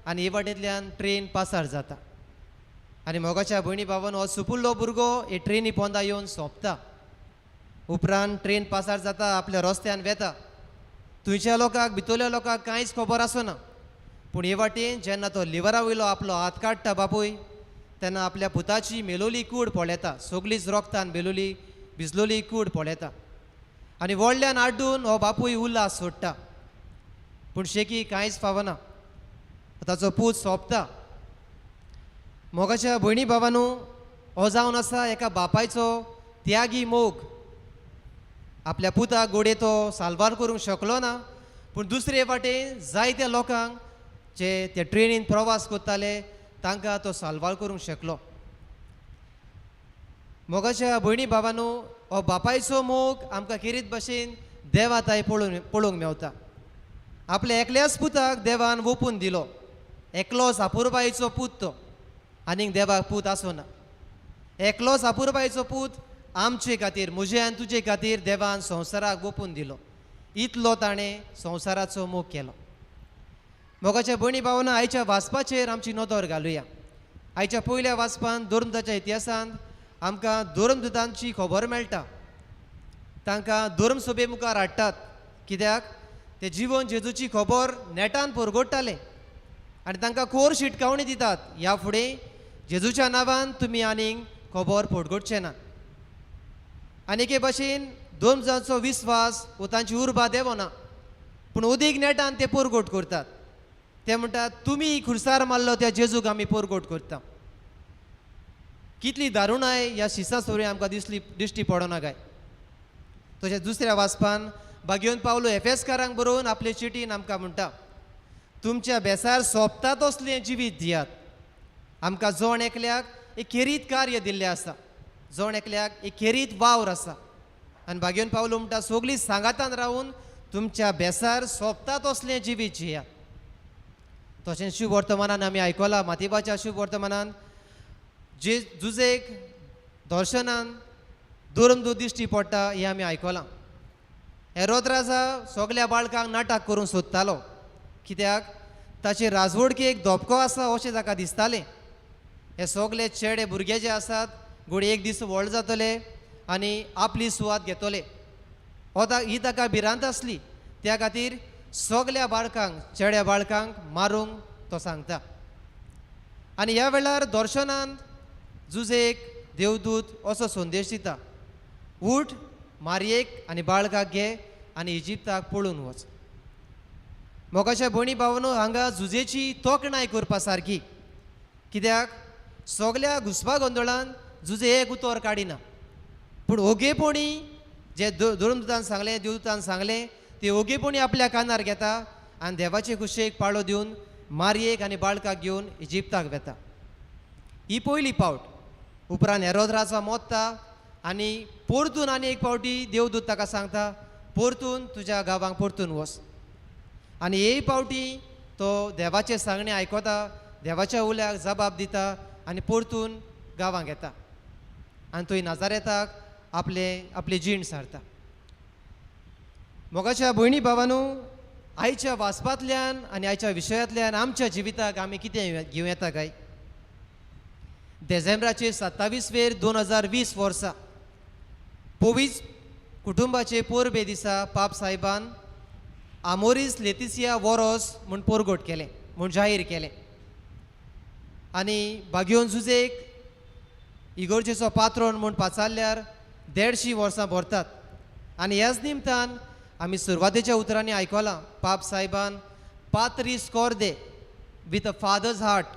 आनी हे वाटेंतल्यान ट्रेन पासार जाता. आनी मोगाच्या भयणी भावांनो, हो सुपुल्लो भुरगो हे ट्रेनी पोंदा येवन सोंपता. उपरांत ट्रेन पासार जाता, आपल्या रस्त्यान वेता. थंयच्या लोकांक, भितरल्या लोकांक कांयच खबर आसना. पूण हे वाटेन जेन्ना तो लिवरा वयलो आपलो हात काडटा बापूय, तेन्ना आपल्या पुताची मेलोली कूड पळयता. सगळीच रोगतान भिजलोली कूड पळयता. आनी व्हडल्यान आड्डून हो बापूय उल्हास सोडटा. पूण शेकी कांयच फावना. ताचो पूत सोंपता. मोगाच्या भयणी भावांनो, हो जावन आसा एका बापायचो त्यागी मोग. आपल्या पुताक घोडये तो साल्वार करूंक शकलो ना, पूण दुसरे वाटेन जायत्या लोकांक जे ते ट्रेनीन प्रवास करताले तांकां तो साल्वार करूंक शकलो. मोगाच्या भयणी भावांनो, हो बापायचो मोग आमकां खेरीत भाशेन देवाताय पळोवंक मेवता. आपल्या एकल्याच पुताक देवान ओपून दिलो. एकलोच आपुरबायेचो पूत तो, आनीक देवाक पूत आसना. एकलोच आपुरबायेचो पूत आमचे खातीर, म्हजे आनी तुजे खातीर देवान संवसाराक ओपून दिलो. इतलो ताणें संवसाराचो मोग केलो. मोगाच्या भयणी भावांनो, आयच्या वाचपाचेर आमची नदर घालुया. आयच्या पयल्या वाचपान धर्मदूताच्या इतिहासांत आमकां धर्मदूतांची खबर मेळटा. तांकां धर्मसभे मुखार हाडटात, कित्याक ते जिवन जेजूची खबर नेटान परगडटाले आनी तांकां खोर शिटकावणी दितात, ह्या फुडें जेजूच्या नांवान तुमी आनीक खबर परगडचे ना. आनी एके भाशेन धर्मदूतांचो विस्वास वो तांची उर्बा देवना, पूण उदीक नेटान ते परगट करतात. ते म्हणटात, तुमी खुर्सार मारलो त्या जेजूक आमी परगट करता. कितली दारुणाय ह्या शिसा सोरी आमकां दिश्टी पडना काय. तशेंच दुसऱ्या वाचपान भाग्यवन पावलो एफेसकारांक बरोवन आपले चिटीन आमकां म्हणटा, तुमच्या बेसार सोंपता तसलें जिवीत दियात. आमकां जोण एकल्याक एक खेरीत कार्य दिल्लें आसा, जोण एकल्याक एक खेरीत वावर आसा. आनी भाग्योन पावलो म्हणटा सगळीं सांगातान रावून तुमच्या बेसार सोंपता तसलें जिवीत जियात. तशें शुभ वर्तमानान आमी आयकलां, माथेबाच्या शुभ वर्तमानान जुजेक दर्शनान दुरमदूत दिश्टी पडटा हें आमी आयकलां. हेरोद राजा सगल्या बाळकांक नाटक करून सोदतालो, कित्याक ताचे राजवडकेक धोपको आसा अशें ताका दिसतालें. हे सगळे चेडे भुरगे जे आसात घोडी एक दीस व्हड जातले आनी आपली सुवात घेतले. ही ताका भिरांत आसली, त्या खातीर सगल्या बाळकांक चेड्या बाळकांक मारूंक तो सांगता. आनी ह्या वेळार दर्शनांत जुजेक देवदूत असो संदेश दिता, उठ, मारयेक आनी बाळकाक घे आनी इजिप्ताक पळून वच. मोगाच्या भयणी भावांनो, हांगा जुजेची तोखणाय करपा सारकी, कित्याक सगल्या घुसपा गोंदळान जुजे एक उतर काडिना, पूण ओगेपणी जे धर्मदुतान सांगलें, देवदूतान सांगलें, ते ओगेपणी आपल्या कानार घेता आनी देवाचे कुशेक पाळो दिवन मारयेक आनी बाळकाक घेवन इजिप्ताक वेता. ही पयली पावट. उपरांत हेरोद राजा मोत्ता आनी परतून आनी एक पावटी देवदूत ताका सांगता, परतून तुज्या गांवांक परतून वच. आनी हे पावटी तो देवाचें सांगणें आयकता, देवाच्या उल्याक जबाब दिता आनी परतून गांवांक येता आनी थंय नाजारेताक आपली जीण सारता. मोगाच्या भयणी भावांनो, आयच्या वाचपांतल्यान आनी आयच्या विशयांतल्यान आमच्या जिविताक आमी कितें घेवं येता काय? डिसेंबराचे 27 2020 वर्सा पोवीस कुटुंबाचे पोरबे दिसा पाप साहेबान आमोरीस लेतिसिया वॉरोस म्हूण पोरगोट केलें, म्हूण जाहीर केलें. आनी भाग्योन जुजेक इगर्जेचो पात्रोन म्हूण पाचारल्यार 150 वर्सां भरतात. आनी ह्याच निमतान आमी सुरवातेच्या उतरांनी आयकलां, पाप साहेबान Patrice कोर्दे with a fathers heart.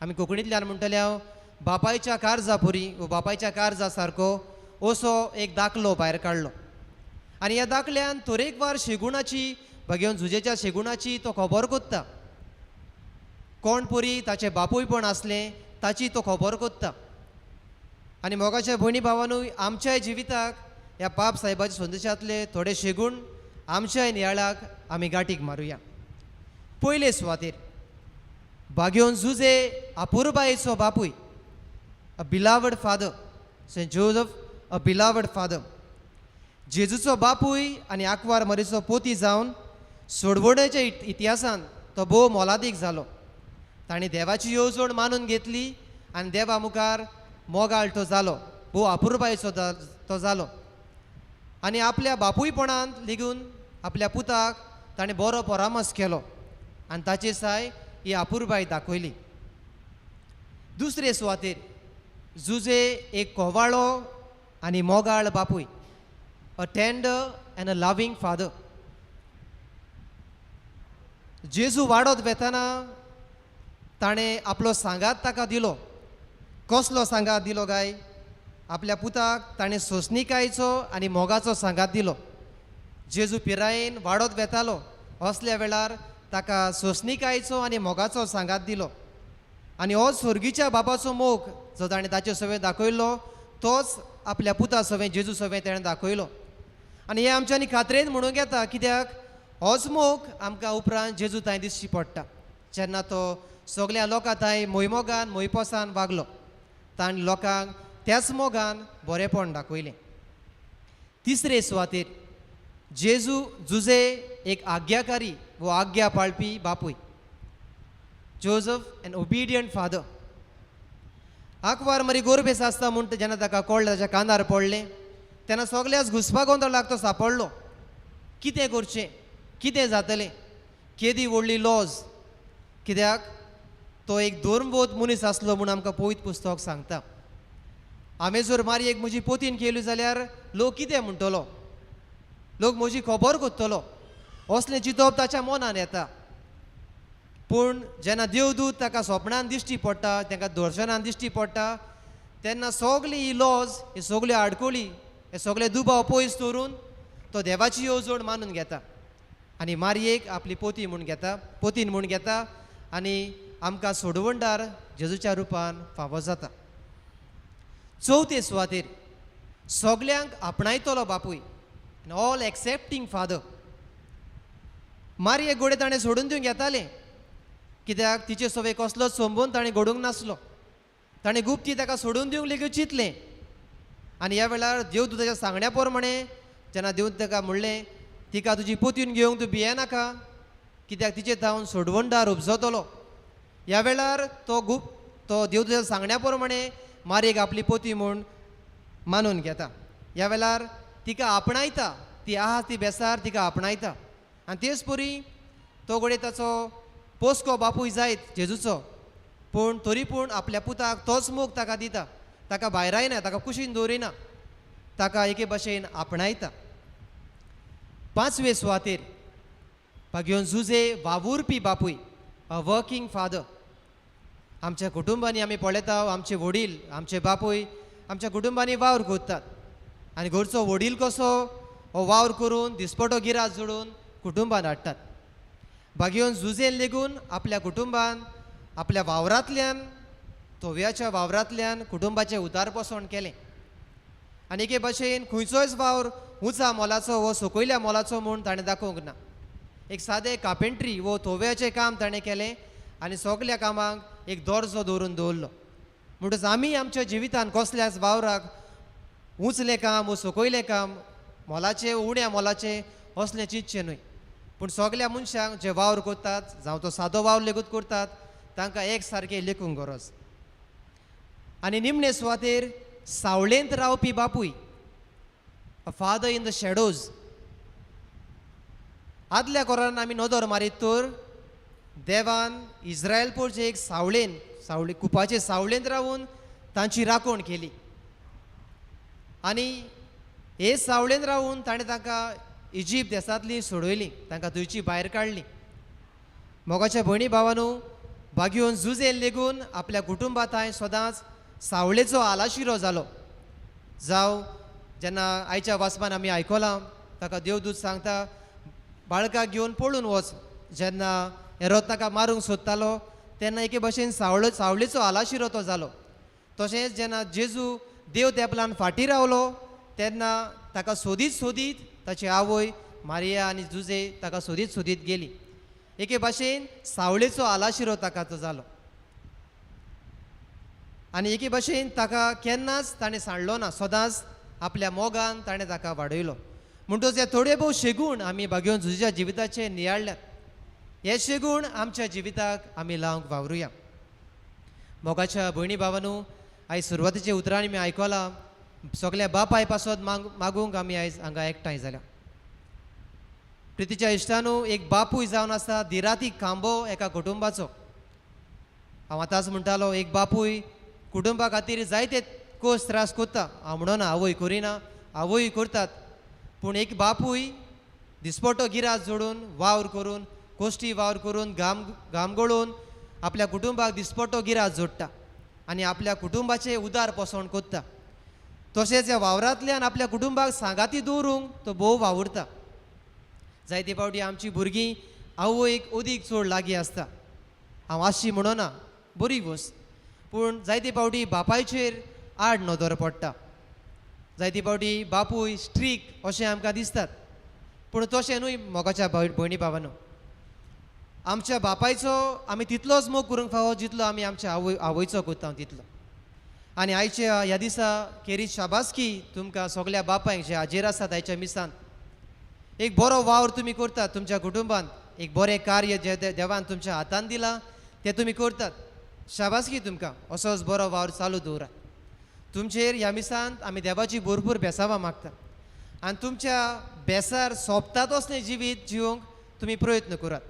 आमी कोंकणींतल्यान म्हणटले हांव, बापायच्या काळजा पुरी वो बापायच्या काळजा सारको असो एक दाखलो भायर काडलो. आनी ह्या दाखल्यान तरेकवार शेगुणाची, भाग्योन जुजेच्या शेगुणाची तो खबर कोत्ता. कोण पुरी ताचें बापूय पण आसलें ताची तो खबर कोत्ता. आनी मोगाच्या भयणी भावांनो, आमच्याय जिविताक ह्या पाप साहेबाच्या संदेशांतले थोडे शेगूण आमच्याय नियाळाक आमी गांठीक मारुया. पयले सुवातेर भाग्योन जुजे अपुर्बायेचो बापूय, अ बिलावड फादर, सेंट जोसेफ अ बिलावड फादर. जेजूचो बापूय आनी आंकवार मरीचो पोती जावन सोडवणेच्या इतिहासान तो भोव मोलादीक जालो. ताणें देवाची येवजण मानून घेतली आनी देवा मुखार मोगाळ तो जालो, भोव अपुर्बायेचो तो जालो. आनी आपल्या बापूयपणांत लेगून आपल्या पुताक ताणें बरो परामर्श केलो आनी ताचे साय ही अपुर्बाय दाखयली. दुसरे सुवातेर जुजे एक कोवाळो आनी मोगाळ बापूय, a tender end a loving father. जेजू वाडत वेताना ताणें आपलो सांगात ताका दिलो. कसलो सांगात दिलो काय? आपल्या पुताक ताणें सोंसणिकायेचो आनी मोगाचो सांगात दिलो. जेजू पिरायेन वाडत वेतालो असल्या वेळार ताका सोंसणिकायेचो आनी मोगाचो सांगात दिलो. आनी हो स्वर्गीच्या बाबाचो मोग जो ताणें ताचे सवें दाखयलो, तोच आपल्या पुता सवें जेजू सवें ताणें दाखयलो. आनी हें आमच्यांनी खात्रेन म्हणूंक येता, कित्याक होच मोग आमकां उपरांत जेजू थंय दिश्टी पडटा. जेन्ना तो सगल्या लोकां थंय मोयमोगान मोयपोसान वागलो, ताणें लोकांक त्याच मोगान बरेपण दाखयलें. तिसरे सुवातेर जेजू जुजे एक आज्ञाकारी वो आज्ञा पाळपी बापूय, जोसेफ एन ओबिडियंट फादर. आंकवार मरी गोरबेस आसता म्हूण जेन्ना ताका कळ्ळें, ताच्या कानार पडलें, तेन्ना सगल्याच घुसपा गोंदळाक तो सांपडलो. कितें करचें, कितें जातलें, केदी व्हडली लॉज. कित्याक तो एक धर्मबोध मनीस आसलो म्हूण आमकां पवित्र पुस्तक सांगता. हांवें जर मारयेक म्हजी पोतीन केली जाल्यार लोक कितें म्हणटलो, लोक म्हजी खबर कोत्तलो, असलें चिंतप ताच्या मनान येता. पूण जेन्ना देवदूत ताका स्वप्नान दिश्टी पडटा, ताका दर्शनान दिश्टी पडटा, तेन्ना सगली ही लॉज, हे सगल्यो आडकोळी, हे सगळे दुबाव पयस दवरून तो देवाची येवजण मानून घेता. आनी मारयेक आपली पोतीन म्हूण घेता आनी आमकां सोडवणदार जेजूच्या रुपान फावो जाता. चवथे सुवातेर सगल्यांक आपणायतलो बापूय, ऑल एक्सेप्टींग फादर. मारयेक घोडे ताणें सोडून दिवंक येतालें, कित्याक तिचे सवय कसलोच संबंद ताणें घडोवंक नासलो. ताणें गुप्ती ताका सोडून दिवंक लेगीत चिंतलें. आनी ह्या वेळार देवदूताच्या सांगण्या प्रमाणे जेन्ना देव ताका म्हणलें तिका तुजी पोतीन घेवंक तूं भियेनाका, कित्याक तिचे थावन सोडवणदार उपजतलो. ह्या वेळार तो देवदूताच्या सांगण्या प्रमाणे मारयेक आपली पोती म्हूण मानून घेता. ह्या वेळार तिका आपणायता, ती आहा ती बेसार तिका आपणायता. आनी तेच परी तो घोडे ताचो पोस्को बापूय जायत जेजूचो, पूण तरी पूण आपल्या पुताक तोच मोग ताका दिता. ताका भायरायना, ताका कुशीन दवरिना, ताका एके भाशेन आपणायता. पांचवे सुवातेर घेवन जुजे वावुरपी बापूय, अ वर्कींग फादर. आमच्या कुटुंबांनी आमी पळयता आमचे वडील, आमचे बापूय आमच्या कुटुंबांनी वावर कोत्तात. आनी घरचो वडील कसो हो वावर करून दिसपटो गिरास जोडून कुटुंबान हाडटात. घेवन जुजेन लेगून आपल्या कुटुंबान आपल्या वावरांतल्यान, तोव्याच्या वावरांतल्यान कुटुंबाचें उदारपोसण केलें. आनी एके भाशेन खंयचोच वावर उंचा मोलाचो वो सकयल्या मोलाचो म्हूण ताणें दाखोवंक ना. एक सादें कार्पेंट्री वो तोव्याचें काम ताणें केलें आनी सगल्या कामाक एक दर्जो दवरून दवरलो. म्हणटच आमी आमच्या जिवितान कसल्याच वावराक उंचलें काम वो सकयलें काम, मोलाचें उण्या मोलाचें असलें चिंतचें न्हय. पूण सगल्या मनशांक जे वावर करतात, जावं तो सादो वावर लेगूत करतात, तांकां एक सारकें लेखूंक गरज. आनी निमणे सुवातेर सावळेंत रावपी बापूय, a father in the shadows. आदल्या कोरान आमी नदर मारीत तर देवान इस्रायल पोरचे एक सावळे कुपाचे सावळेंत रावून तांची राखण केली. आनी हे सावळेंत रावून ताणें तांकां इजिप्त देशांतली सोडयली, तांकां थंयची भायर काडली. मोगाच्या भयणी भावांनो, घेवन जुजेन लेगून आपल्या कुटुंबांत हांवें सदांच सावळेचो आलाशिरो जालो. जावं जेन्ना आयच्या वाचपान आमी आयकलां ताका देवदूत सांगता बाळकाक घेवन पळून वच. जेन्ना हेरोद ताका मारूंक सोदतालो तेन्ना एके भाशेन सावळेचो आलाशिरो तो जालो. तशेंच जेन्ना जेजू देव तेंपलान फाटीं रावलो तेन्ना ताका सोदीत ताची आवय मारिया आनी जुजे ताका सोदीत गेली. एके भाशेन सावळेचो आलाशिरो ताका तो जालो. आनी एके भाशेन ताका केन्नाच ताणें सांडलो ना, सदांच आपल्या मोगान ताणें ताका वाडयलो. म्हणटच हे थोडे भोव शेगूण आमी घेवन जुजेच्या जिविताचे नियाळ्ळ्यात. हे शेगूण आमच्या जिविताक आमी लावंक वावरुया. मोगाच्या भयणी भावांनो, आयज सुरवातीच्या उतरांनी आमी आयकलां सगल्या बापाय पासत मागूंक आमी आयज हांगा एकठांय जाल्या. प्रितीच्या इश्टांनो, एक बापूय जावन आसा दिरातीक खांबो एका कुटुंबाचो. हांव आतांच म्हणटालो एक बापूय कुटुंबा खातीर जायते कोस त्रास करता. हांव म्हणना आवय करिना, आवय करतात, पूण एक बापूय दिसपटो गिरास जोडून वावर करून कोश्टी वावर करून घाम गळोवन आपल्या कुटुंबाक दिसपटो गिरास जोडटा आनी आपल्या कुटुंबाचें उदार पोसण कोत्ता. तशेंच ह्या वावरांतल्यान आपल्या कुटुंबाक सांगाती दवरूंक तो भोव वावुरता. जायते फावटी आमचीं भुरगीं आवयक ओदीक चड लागीं आसता. हांव आसची म्हणना, बरी गोश्ट, पूण जायते फावटी बापायचेर आड नदर पडटा. जायते फावटी बापूय स्ट्रीक अशें आमकां दिसतात, पूण तशें न्हय. मोगाच्या भयणी भावांनो, आमच्या बापायचो आमी तितलोच मोग करूंक फावो जितलो आमी आमच्या आवयचो करता तितलो. आनी आयच्या ह्या दिसा केरी शाबासकी तुमकां सगल्या बापायक जे हाजेर आसात आयच्या मिसान. एक बरो वावर तुमी करतात तुमच्या कुटुंबांत, एक बरें कार्य जे देवान तुमच्या हातान दिलां तें तुमी करतात. शाबासकी तुमकां, असोच बरो वावर चालू दवरात. तुमचेर ह्या मिसान आमी देवाची भरपूर बेसावां मागता आनी तुमच्या बेसार सोंपतात असलें जिवीत जिवंक तुमी प्रयत्न करात.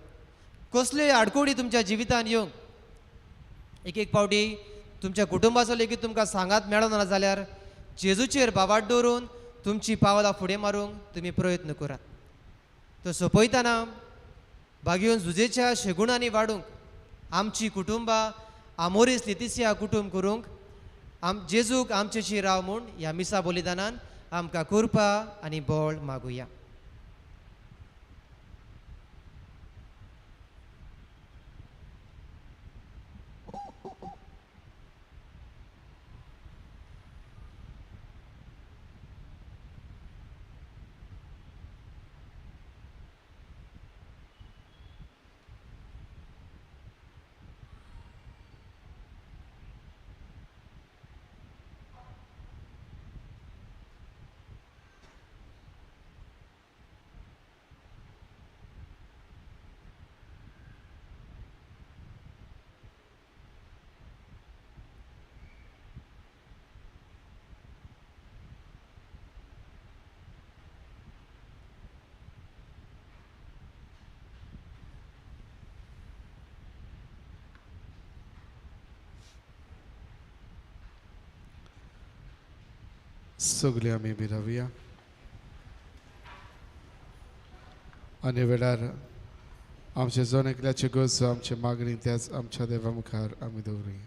कसल्योय आडकोडी तुमच्या जिवितान येवंक एक फावटी तुमच्या कुटुंबाचो लेगीत तुमकां सांगात मेळना जाल्यार जेजूचेर बाबाट दवरून तुमची पावलां फुडें मारूंक तुमी प्रयत्न करात. तो सोंपयतना घेवन जुजेच्या शेगुणांनी वाडूंक आमची कुटुंबां आमोरीस लितिसिया कुटुंब करूंक जेजूक आमचेशी राव म्हूण ह्या मिसा बलिदानान आमकां कृपा आनी बळ मागुया. सगळीं आमी बी रावया आनी वेळार आमचे जण एकल्याचे गरजो आमचे मागणी त्याच आमच्या देवा मुखार आमी दवरुया.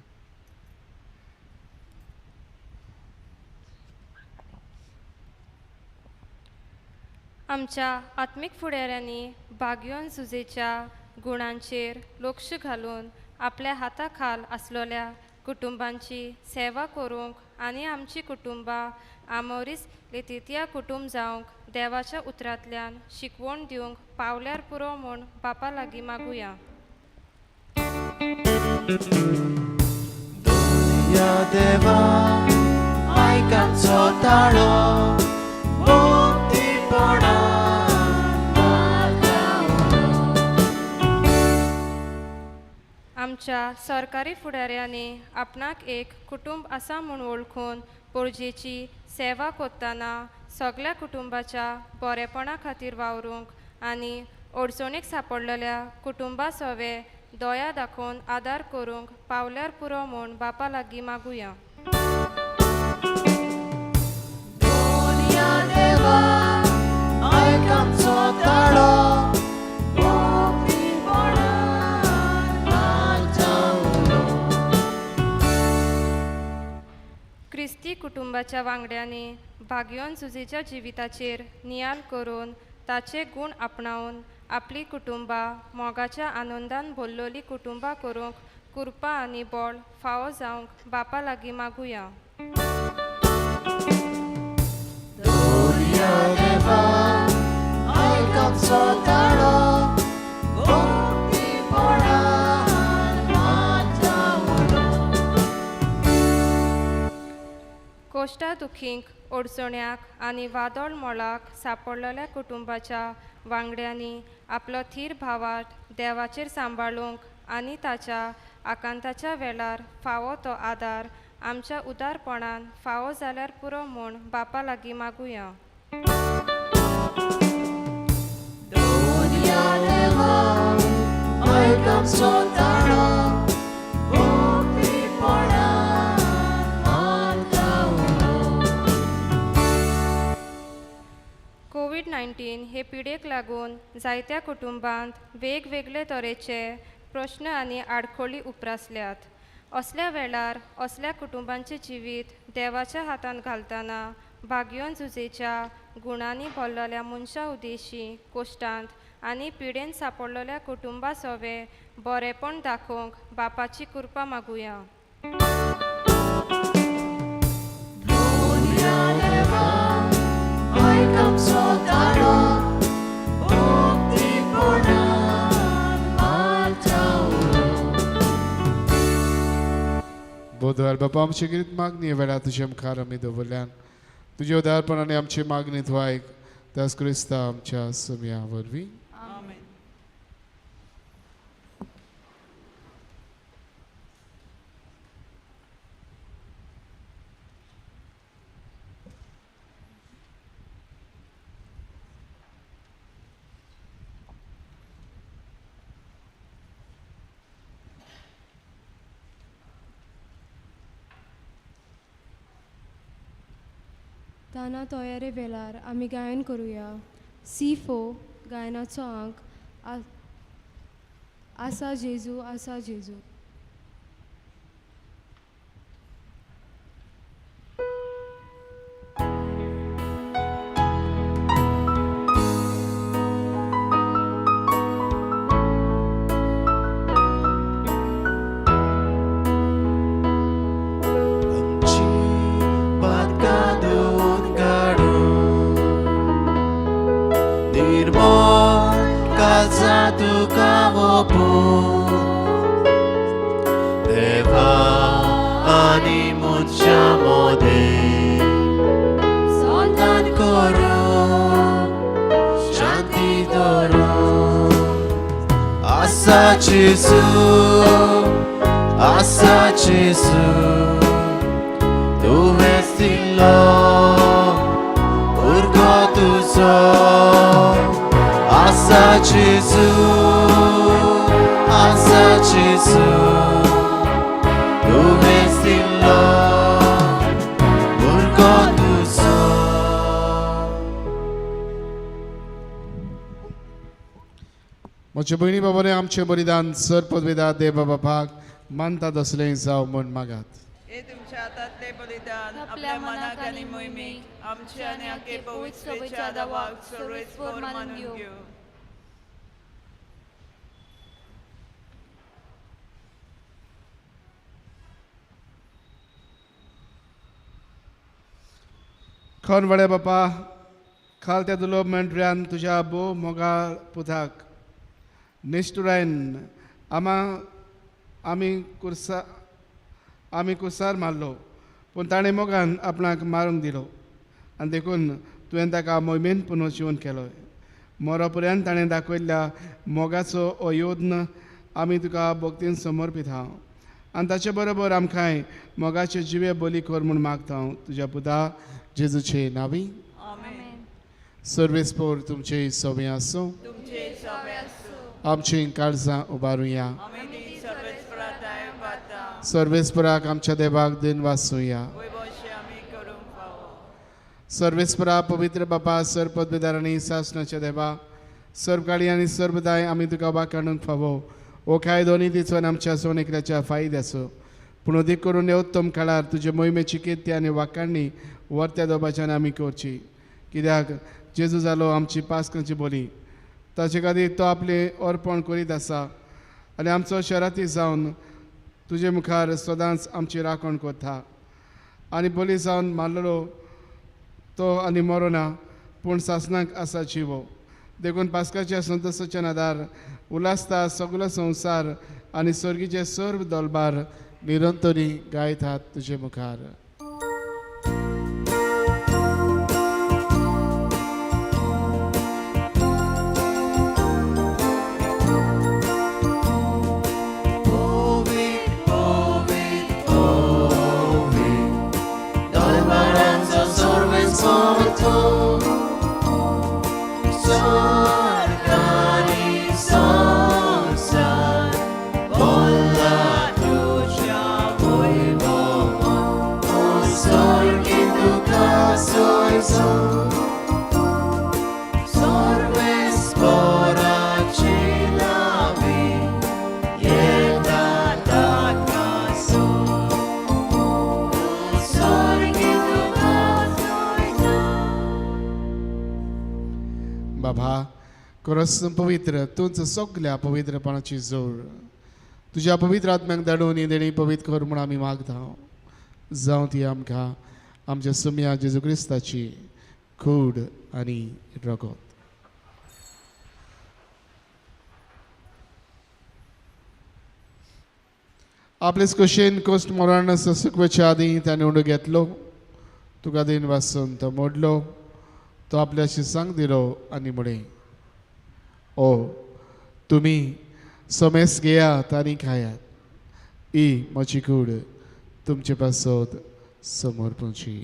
आमच्या आत्मीक फुडाऱ्यांनी भाग्योन झुजेच्या गुणांचेर लक्ष घालून आपल्या हाताखाल आसलेल्या कुटुंबांची सेवा करूंक आनी आमची कुटुंबां आमोरीस लेतितिया कुटुंब जावंक देवाच्या उतरांतल्यान शिकवण दिवंक पावल्यार पुरो म्हूण बापा लागीं मागुया. या देवा आयकांचो ताळो आमच्या सरकारी फुडाऱ्यांनी आपणाक एक कुटुंब आसा म्हूण वळखून पणजेची सेवा कोत्ताना सगळ्या कुटुंबाच्या बरेपणा खातीर वावरूंक आनी अडचणीक सांपडलेल्या कुटुंबा सवे दया दाखोवन आदार करूंक पावल्यार पुरो म्हूण बापा लागीं मागुया. क्रिस्ती कुटुंबाच्या वांगड्यांनी भाग्योन झुजेच्या जिविताचेर नियाल करून ताचे गूण आपणावन आपली कुटुंबां मोगाच्या आनंदान भरलोली कुटुंबां करूंक कृपा आनी बळ फावो जावंक बापा लागीं मागुया. कोश्टा दुखींक अडचण्याक आनी वादळ मोळाक सांपडलेल्या कुटुंबाच्या वांगड्यांनी आपलो थीर भावाट देवाचेर सांबाळूंक आनी ताच्या आकांताच्या वेळार फावो तो आदार आमच्या उदारपणान फावो जाल्यार पुरो म्हूण बापा लागीं मागुया. कोविड-19 हे पिडेक लागून जायत्या कुटुंबांत वेगवेगळे तरेचे प्रश्न आनी आडखळी उप्रासल्यात. असल्या वेळार असल्या कुटुंबांचे जिवीत देवाच्या हातांत घालतना भाग्योन झुजेच्या गुणांनी भरलेल्या मनशा उद्देशी कोश्टांत आनी पिडेन सांपडलेल्या कुटुंबा सवे बरेपण दाखोवंक बापाची कृपा मागुया. बोधवार बापा आमची गिरीत मागणी वेळा तुझे मुखार आमी दवरल्यान तुजे उदारपणाने आमची मागणी तूं आयक त्याच क्रिस्ता आमच्या समिया वरवीं. आमेन. ताना तयारे वेळार आमी गायन करुया. C4 गायनाचो अंक आसा जेजू आसा जेजू. Asa Gesù, tu vestilo, urgo tu so. Asa Gesù, tu vestilo, urgo tu so. म्हज्या भयणी बाबाने आमचें बलिदान सर पदवेदार देव बापाक मानता तसलें जावं म्हूण मागात. हे तुमच्या हातांतले बलिदान आपल्या मनाक आनी मोहिमेक आमचे आनी आखे पवित्र सभेच्या आदाराक सर्वेस्पर मानून घेवं. खन वडे बापा खाल त्या दुलोब मेंट्र्यान तुज्या बो मोगाळ पुताक निश्ठुरायन आमी कुसार मारलो पूण ताणें मोगान आपणाक मारूंक दिलो आनी देखून तुवें ताका मोहिमेन पुनर्जीवन केलो. मरोपर्यंत ताणें दाखयल्ल्या मोगाचो हो योद्न आमी तुका भक्तीन समर्पीत हांव आनी ताचे बरोबर आमकांय मोगाचे जिवे बली कर म्हूण मागता हांव तुज्या पुता जेजूचे नांवी. सर्वेस्पोर तुमचे सवय आसूं. तुमचे सवे आसूं. आमची काळजां उबारुया. आमी ती सर्वेस्पराक दाय पाता. सर्वेस्पराक आमच्या देवाक दिन वाचुया. वैभवशे आमी करूंक फावो. सर्वेस्परा पवित्र बापा सर पदवेदार आनी सासणाच्या देवा सर्वकाळी आनी सर्वदाय आमी तुका वाखाणूंक फावो. ओ काय दोनी दिसवन आमच्या सोनेकल्याच्या फायद आसूं पूण अदीक करून हे उत्तम काळार तुजे मोहिमेची किर्ती आनी वाखाणणी वर्त्या दोबाच्यान आमी करची कित्याक जेजू जालो आमची पासकांची बोली ताचे खातीर तो आपले अर्पण करीत आसा आनी आमचो शराती जावन तुजे मुखार सदांच आमची राखण करता आनी बोली जावन मारलेलो तो आनी मरो ना पूण सासणाक आसा जिवो देखून पासकाच्या संतोशाच्या नादार उलासता सगलो संवसार आनी सर्गीचे सर्व दलबार निरंतरी गायतात तुजे मुखार. बाबा खरोच पवित्र तूंच सगल्या पवित्रपणाची जोड तुज्या पवित्र आत्म्याक धाडून ही देणी पवित्र कर म्हूण आमी मागता जावं ती आमकां आमच्या सुम्या जेजू क्रिस्ताची कूड आनी रगत. आपलेच कशेन कोस्ट मरण ससुकवेच्या आदी ताणें उंडो घेतलो तुका दिन वाचून तो मोडलो तो आपल्याशी सांग दिलो आनी म्हणे ओ तुमी समेस घेयात आनी खायात ही म्हजी कूड तुमचे पासत समर्पूची.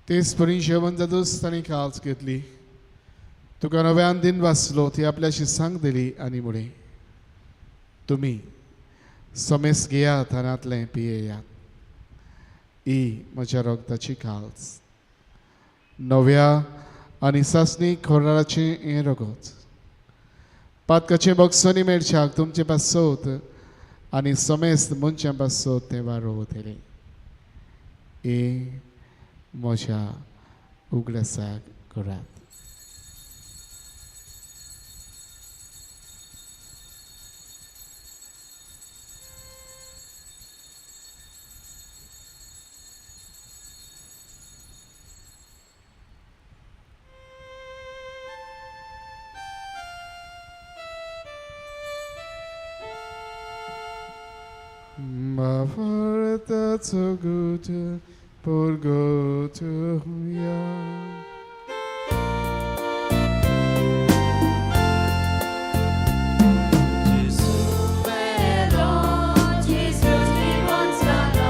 तेच परी जेवण जातूच ताणें काल्स घेतली तुका नव्यान दिन वाचलो ती आपल्याशी सांग दिली आनी म्हणे तुमी समेस घेयात आनातलें पियेयात ही म्हज्या रगताची काल्स नव्या आनी सासणी खोराची हें रगत पातकाचे बक्षोनी मेळच्याक तुमचे पासत आनी समेस्त मनशां पासत तें वारो वतलें हे म्हज्या उगडासाक करात. Mavartato gute por goto ya. Gesù bello, Gesù ti consola.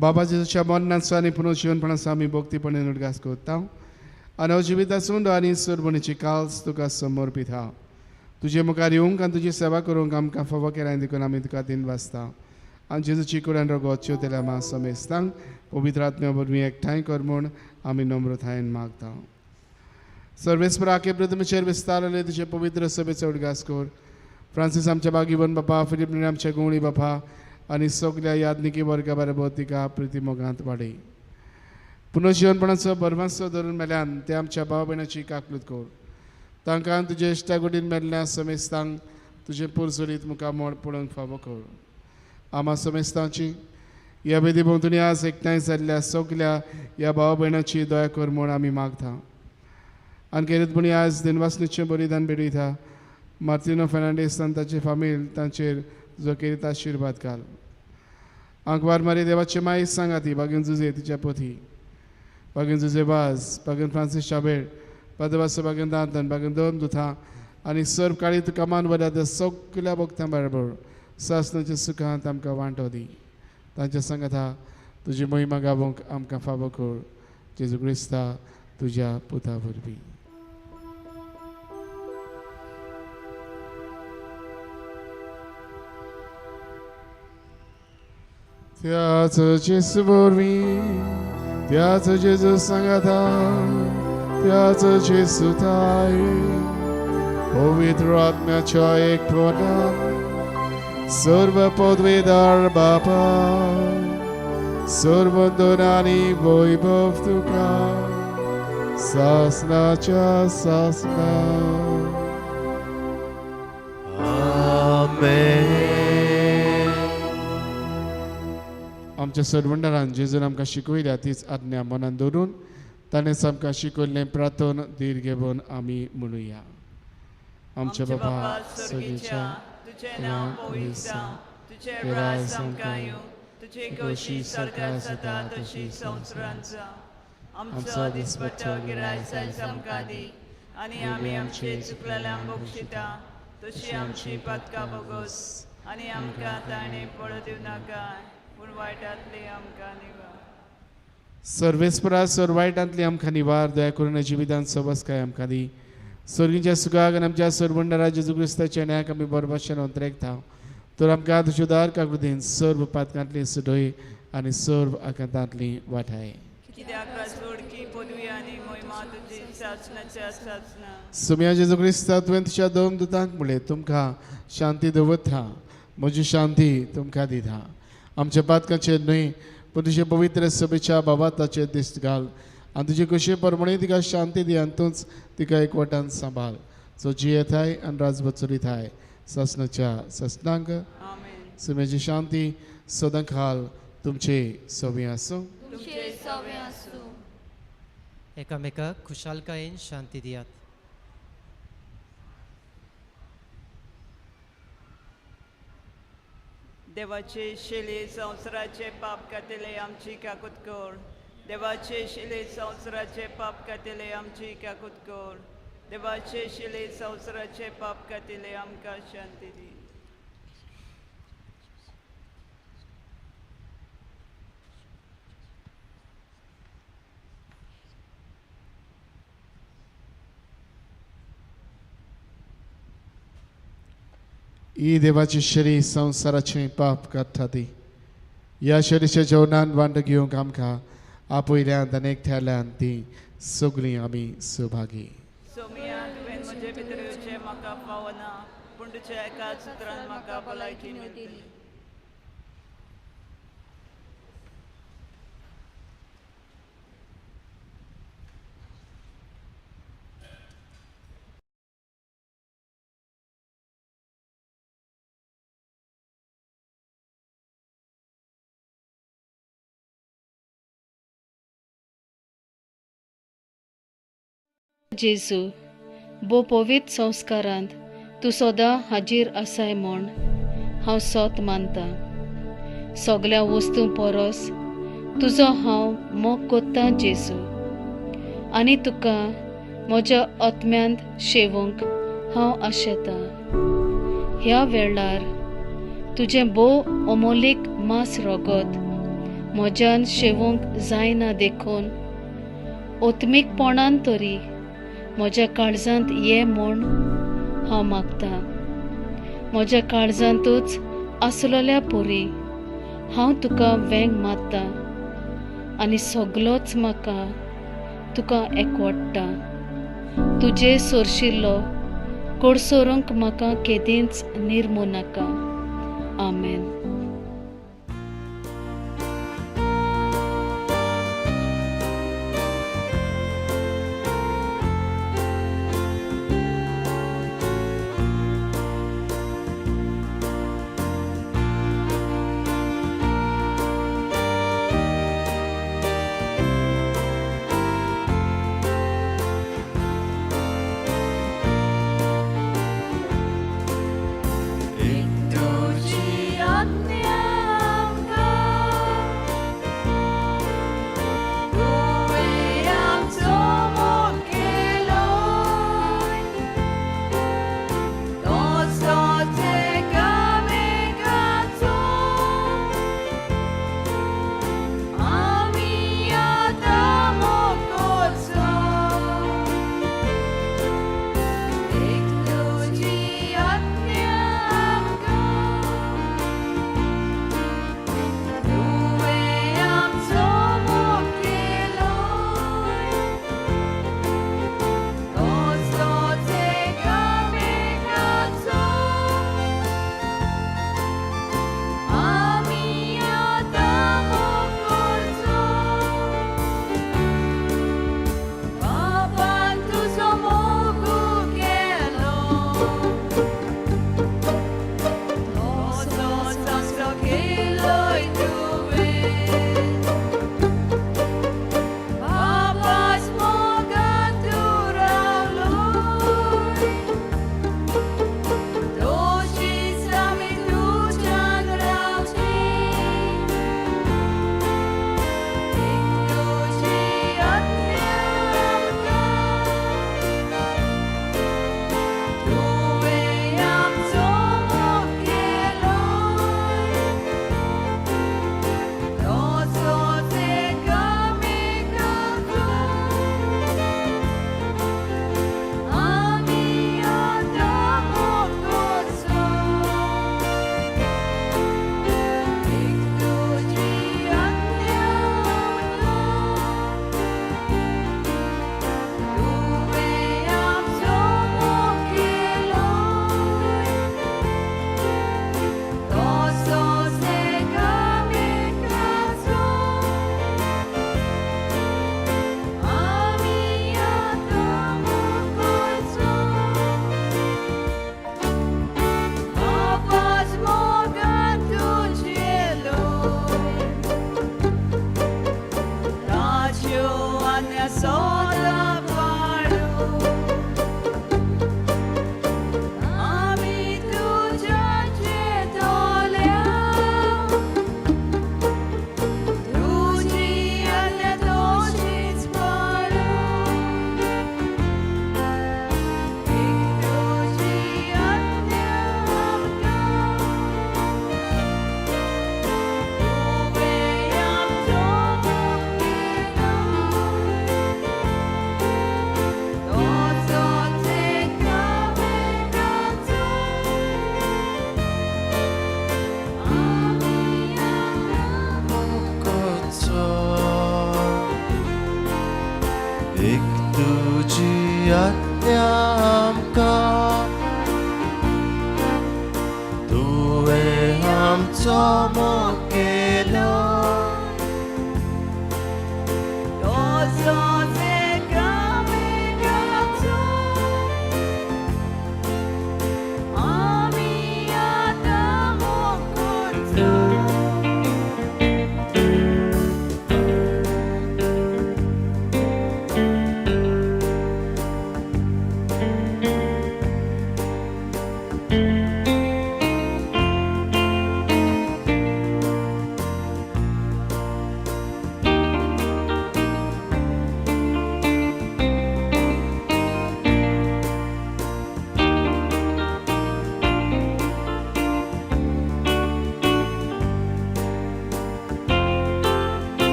बाबा जेजूच्या मरणाचो आनी पुनर्जीवनपणाचो आमी भक्तीपणान उदगास करता आनी हांव जिवितासून आनी सोडबणीची काल्स तुका समर्पीत हांव तुजे मुखार येवंक आनी तुजी सेवा करूंक आमकां फावो केला देखून आमी तुका दिन वाचता आनी जेजूची कुडान रगोच्यो तेल्या मा समेस्तांक पवित्र आत्म्या वरवीं एकठांय कर म्हूण आमी नम्रतायेन मागता सर्वेस्परा के प्रथमेचेर विस्तारले तुजे पवित्र सभेचो उदगास कर फ्रांसीस आमच्या बागीवन बापा फिलीप आमच्या गोवळी बापा आनी सगल्या यादनिकी वर्गा बरोबर तिका प्रिती मोगांत वाडय पुनर्जीवनपणाचो बरमासो धरून मेल्यान ते आमच्या भाव भयणाची काकलूत कर तांकां तुजे इश्टागुडीन मेल्ल्या समेस्तांक तुजे पुरसुरीत मुखार मोड पडोवंक फावो कर आमा समेस्तांची ह्या वेदी भोंवतणी आज एकठांय जाल्ल्या सगल्या ह्या भाव भयणाची दया कर म्हूण आमी मागता आनी खेरीतपणी आज दिनवासनीचें बलिदान बेडयता मार्टिनो फेर्नांडीस आनी ताची फामील तांचेर जो केरीत आशिर्वाद घाल आंकवार मारी देवाचे माई सांगाती बागेन जुजे तिच्या पोथी बागेन जुजे वाज बागेन फ्रांसीस शाबेळ पदवास बागेन दांतन बागेन दोन दुथा आनी सर्व काळी तुका मान वल्या त्या सगल्या भक्तां बरोबर सासणाच्या सुखांत आमकां वांटो दी तांच्या सांगाता तुजी महिमा गावोंक आमकां फावो कर जेजू क्रिस्ता तुज्या पुता वरवीं त्याच जेजू वरवीं त्याच जेजू सांगाता त्याच जेजू ताय पवित्र आत्म्याच्या एकपणान सर्व पदवीदार बापा सर्व दोनांनी वैभव तुका सासनाच्या सासना आमेन आमच्या सर्वंडारान जेजून आमकां शिकयल्या तीच आज्ञा मनान दवरून ताणेंच आमकां शिकयल्लें प्रार्थन धीर घेवन आमी म्हणुया आमच्या बाबा सगळीच्या तुझे नाव पवित्र जावं तुझे राज आमकां येवं तुझे कशी सरकार जाता तशी संवसारांत जावं आमचो दिसपट्टो गिरायक आयज आमकां दी आनी आमी आमचे चुकलेल्यांक बक्षिता तशी आमची पातकां बोगोस आनी आमकां ताणें पडो दिवं नाका पूण वायटांतली आमकां निवार सर्वेस्परा सर्वायटांतली आमकां निवार दया करून जिवितांत सबस्काय आमकां दी सर्गीच्या सुखाक आनी आमच्या सर्वंडरा जेजू क्रिस्ताच्या न्यायाक आमी बरभाशेन अंतरेकता तर आमकां तुज्यो दार काकृतीन सर्व पातकांतली सुडय आनी सर्व आकांतांतली वाठाय कित्याक राजवडकी पदवी आनी महिमा तुजी सासणाच्या सासना सुम्या जेजू क्रिस्ता तुवें तुज्या दोन दुतांक म्हणलें तुमकां शांती दवरता म्हजी शांती तुमकां दिता आमच्या पातकांचेर न्हय पूण तुजे पवित्र सभेच्या बाबाताचेर दिश्ट घाल आनी तुजे कशे परमणे तिका शांती दी आनी तूंच तिका एकवटान सांबाळ सो जियेताय आनी राजबचुरीताय ससनाच्या ससनांक सुम्याची शांती सदां खाल तुमचे सवी आसूं तुमचे सवे आसूं एकामेकाक खुशालकायेन शांती दियात देवाचे शेले संवसाराचे पाप कातिले आमची काकूत कर देवाचे शिले संवसाराचे पाप कातिले आमची काकूत कर देवाचे शिले संवसाराचे पाप कातिले आमकां शांती दी ही देवाची शरी संवसाराचे पाप काडटा ती ह्या शरीच्या जेवणान वांट घेवंक आमकां आपयल्यांत आनी एकठ्याल्यान ती सगळीं आमी सहभागी सोमिया तुवें म्हजे भितर येवचें म्हाका फावना पूण तुज्या एका सुत्रान म्हाका भलायकी मेळटली जेजू बो पवित्र संस्कारांत तूं सदां हाजीर आसाय म्हूण हांव सोत मानता सगल्या वस्तू परस तुजो हांव मोग कोत्ता जेजू आनी तुका म्हज्या आत्म्यांत शेवूंक हांव आशेता ह्या वेळार तुजें भोव अमोलीक मांस रगत म्हज्यान शेवूंक जायना देखून ओत्मीकपणान तरी म्हज्या काळजांत ये म्हूण हांव मागतां. म्हज्या काळजांतूच आसलोल्या पोरी हांव तुका वेंग मारतां आनी सगलोच म्हाका तुका एकवडटा. तुजे सोरशिल्लो कोडसोरूंक म्हाका केदींच निर्मू नाका. आमेन.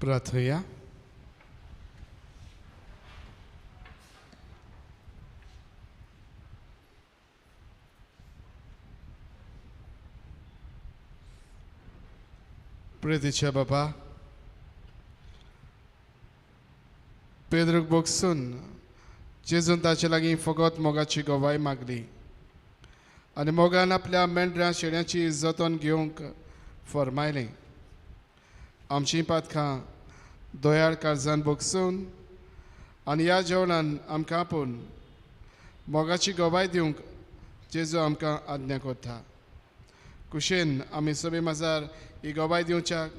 प्रार्थया. प्रितीच्या बाबा, पेद्रूक बोगसून जेजून ताचे लागीं फकत मोगाची गोवाय मागली आनी मोगान आपल्या मेंढऱ्या शेळ्यांची जतन घेवंक फरमायलें. आमचीं पातकां दोयाळ काळजान बोगसून आनी ह्या जेवणान आमकां आपूण मोगाची गोवाय दिवंक जेजू आमकां आज्ञा करता. कुशेन आमी सगळे माजार ही गोवाय दिवच्याक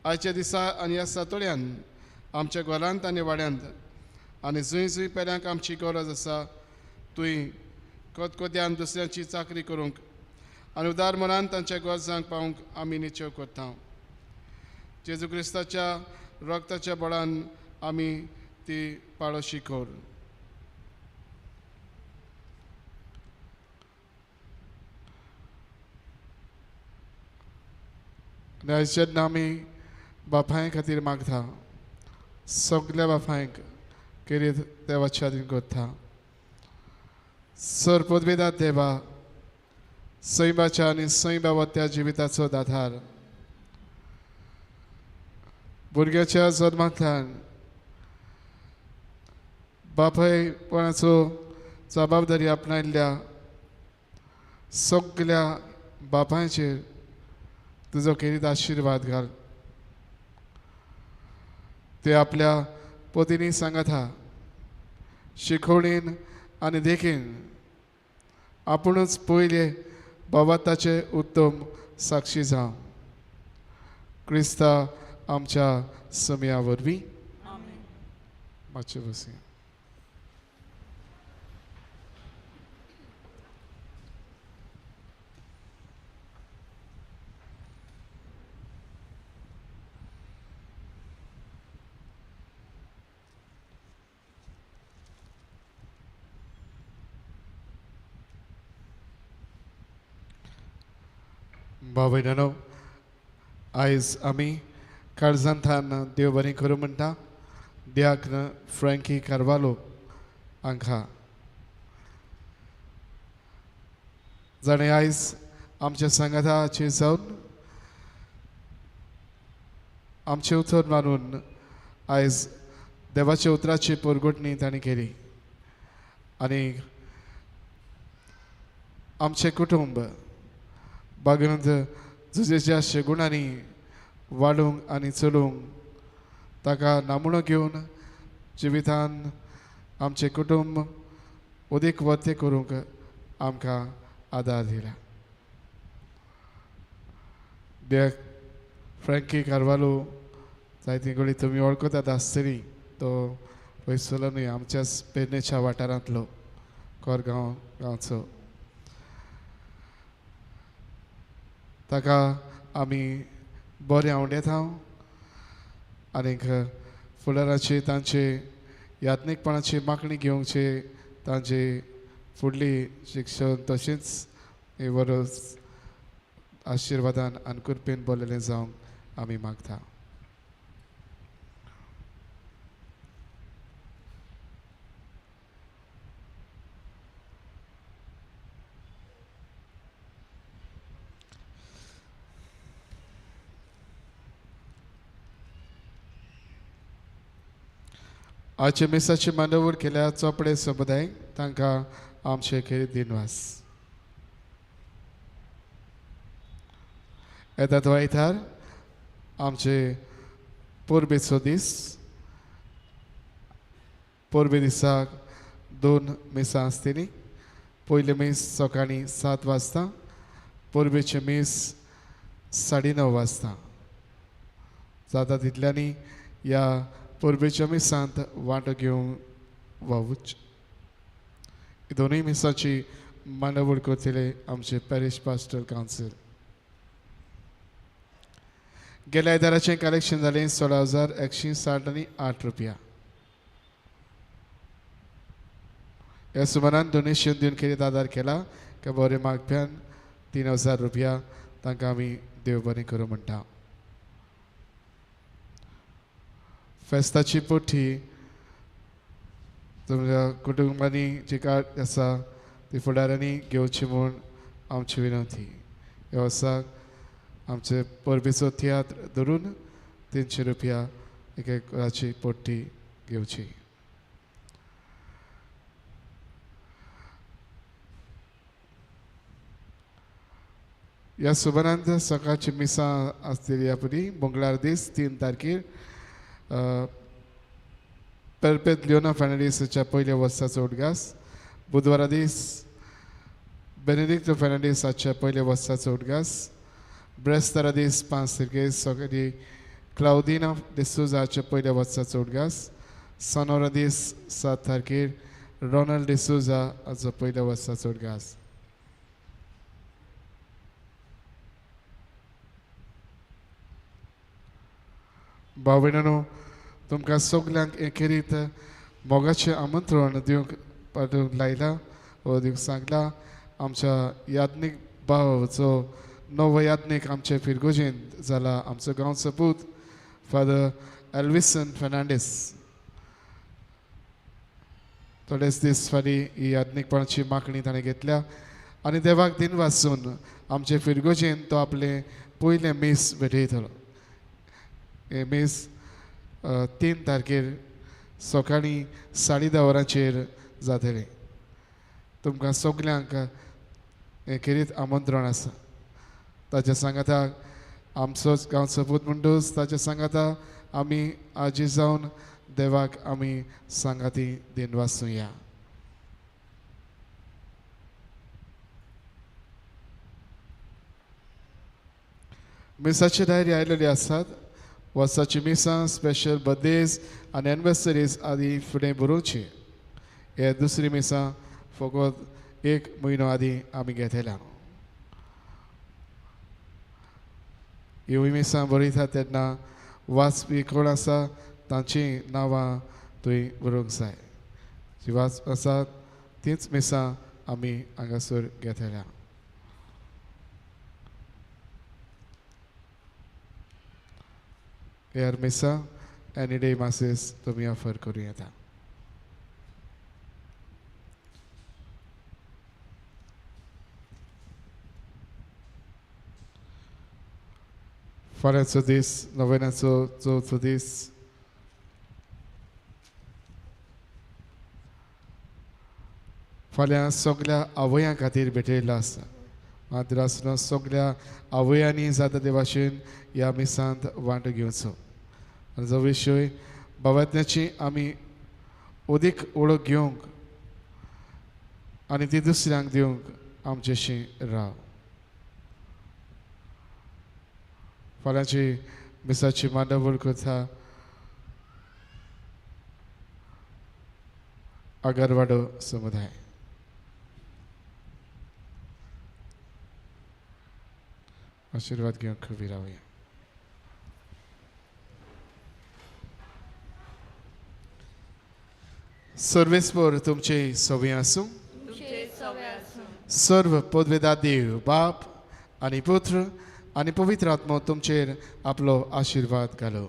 आयच्या दिसा आनी ह्या सातोळ्यान आमच्या घरांत आनी वाड्यांत आनी जंय जंय पेऱ्यांक आमची गरज आसा थंय कोतकोद्यान दुसऱ्यांची चाकरी करूंक आनी उदार मनान तांच्या गरजांक पावूंक आमी निचेव करता. जेजू क्रिस्ताच्या रक्ताच्या बळान आमी ती पाळोशी कर. जेन्ना आमी बापाय खातीर मागता सगल्या बापायक कितें देवाच्या दिन करता. सर पदवेदार देवा, सैबाच्या आनी सैबावत्या जिविताचो आधार, भुरग्याच्या जल्मांतल्यान बापायपणाचो जबाबदारी आपणायल्ल्या सगल्या बापायचेर तुजो किरीत आशिर्वाद घाल. ते आपल्या पत्नी सांगता शिकवणीन आनी देखीन आपुणूच पयले बाबाताचे उत्तम साक्षी जावं. क्रिस्ता आमच्या समया वरवीं मातशें बसी. भावयणानो, आयज आमी काळजांतान देव बरें करूं म्हणटा दियाक्न फ्रँकी कार्वालो हांकां. जाणें आयज आमच्या सांगाताचेर जावन आमचें उतर मारून आयज देवाच्या उतराची परगोटणी तांणी केली आनी आमचें कुटुंब बागुंद झुजेच्या शेगुणांनी वाडूंक आनी चलूंक ताका नामणो घेवन जिवितान आमचें कुटुंब उदीक वर्ते करूंक आमकां आदार दिला. देख फ्रँकी कार्वालो जायती गोळी तुमी वळखतात आसतली. तो पयसुल्लो न्हय, आमच्याच पेडणेच्या वाठारांतलो कोरगांव गांवचो. ताका आमी बरें आवडेता आनीक फुडाराची तांचे यात्नीकपणाची मागणी घेवंकचे तांचे फुडली शिक्षण तशेंच हे वरस आशिर्वादान आनी कृपेन भरलेलें जावंक आमी मागता. आजचे मिसाचे मांडवूर केल्या चोपडे समुदाय तांकां आमचे खेरीत दिनवास. येता तो आयतार आमचे पोरबेचो दीस. पोरबे दिसाक 2 मिसां आसतलीं. पयले मीस सकाळीं 7 वाजता, पोरबेचे मीस 9:30 वाजता. जाता तितल्यांनी ह्या पोरबेच्या मिसांत वांटो घेवंक वावूच. दोनूय मिसांची मांडावळ करतले आमचे पॅरिश पास्टल कावन्सील. गेल्या आयताराचें कलेक्शन जालें 16,168 रुपया. ह्या सुमारान डोनेशन दिवन कितें आदार केला काय बरें मागप्यान 3,000 रुपया तांकां आमी देव बरें करूं म्हणटा. फेस्ताची पोटी तुमच्या कुटुंबांनी जी कार्ड आसा ती फुडाऱ्यांनी घेवची म्हूण आमची विनंती. ह्या वर्साक आमचे परबेचो तियात्र धरून 300 रुपया एक वराची पोटी घेवची. ह्या सुबारांत सकाळची मिसां आसतली ह्या पुरी मंगळार दीस 3 तारखेर पेरपेत लिओना फेर्नांडीसच्या पयल्या वर्साचो उडगास. बुधवारा दीस बेनेडिक्टो फेर्नांडीसाच्या पयल्या वर्साचो उडगास. ब्रेस्तारा दीस 5 तारखेर सकाळी क्लाउदिना डिसुजाच्या पयल्या वर्साचो उडगास. सोनोरा दीस 7 तारखेर रोनाल्ड डिसुजा हाचो पयल्या वर्साचो उडगास. भाव भयणांनो, तुमकां सगल्यांक एकेरीत मोगाचें आमंत्रण दिवंक पाठवूंक लायला व दिवंक सांगला. आमच्या याज्ञीक भाव जो नवो याज्ञीक आमचे फिरगोजेंत जाला आमचो गांवचो पूत फादर एल्विसन फेर्नांडीस. थोडेच दीस फाटीं ही याज्ञीकपणाची मागणी ताणें घेतल्या आनी देवाक दिन वाचून आमचे फिरगोजेंत तो आपलें पयलें मीस भेटयतलो. हे मीस 3 तारखेर सकाळीं 10:30 वरांचेर जातलें. तुमकां सगल्यांक एकेरीत आमंत्रण आसा. ताच्या सांगाताक आमचोच गांवचो पूत म्हणटूच ताच्या सांगाताक आमी आजी जावन देवाक आमी सांगाती दिन वाचूया. मिसाची डायरी आयिल्ली आसात. वर्साची मिसां, स्पेशल बर्थडेज आनी एनिवर्सरीज आदी फुडें बरोवची. हे दुसरी मिसां फकत 1 म्हयनो आदी आमी घेतल्या. ह्यो मिसां बरयता तेन्ना वाचपी कोण आसा तांची नांवां थंय बरोवंक जाय. जी वाचप आसात तींच मिसां आमी हांगासर घेतल्या. हेर मिसां एनी डे मासीस तुमी ऑफर करूं येता. फाल्यांचो दीस नोवेनाचो चवथो दीस. फाल्यां सगल्या आवयां खातीर भेटयल्लो आसा. मात्र आसतना सगल्या आवयांनी जाता ते भाशेन ह्या मिसांत वांटो घेवचो. जो विशय भावात्म्याची आमी अदीक वळख घेवंक आनी ती दुसऱ्यांक दिवंक आमचेशी राव. फाल्यांची मिसाची मांडावळ करता आगारवाडो समुदाय. आशिर्वाद घेवंक खबी रावया. सर्वेस्पर तुमचे सवय आसूं. सर्व पदवेदार देव बाप आनी पुत्र आनी पवित्र आत्मो तुमचेर आपलो आशिर्वाद घालो.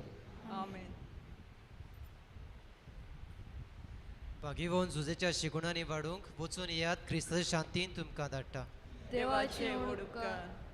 भागीवोन झुजेच्या शिगुणांनी वाडूंक वचून येयात. क्रिस्ताच्या शांतीन तुमकां धाडटा. देवाचे उपकार.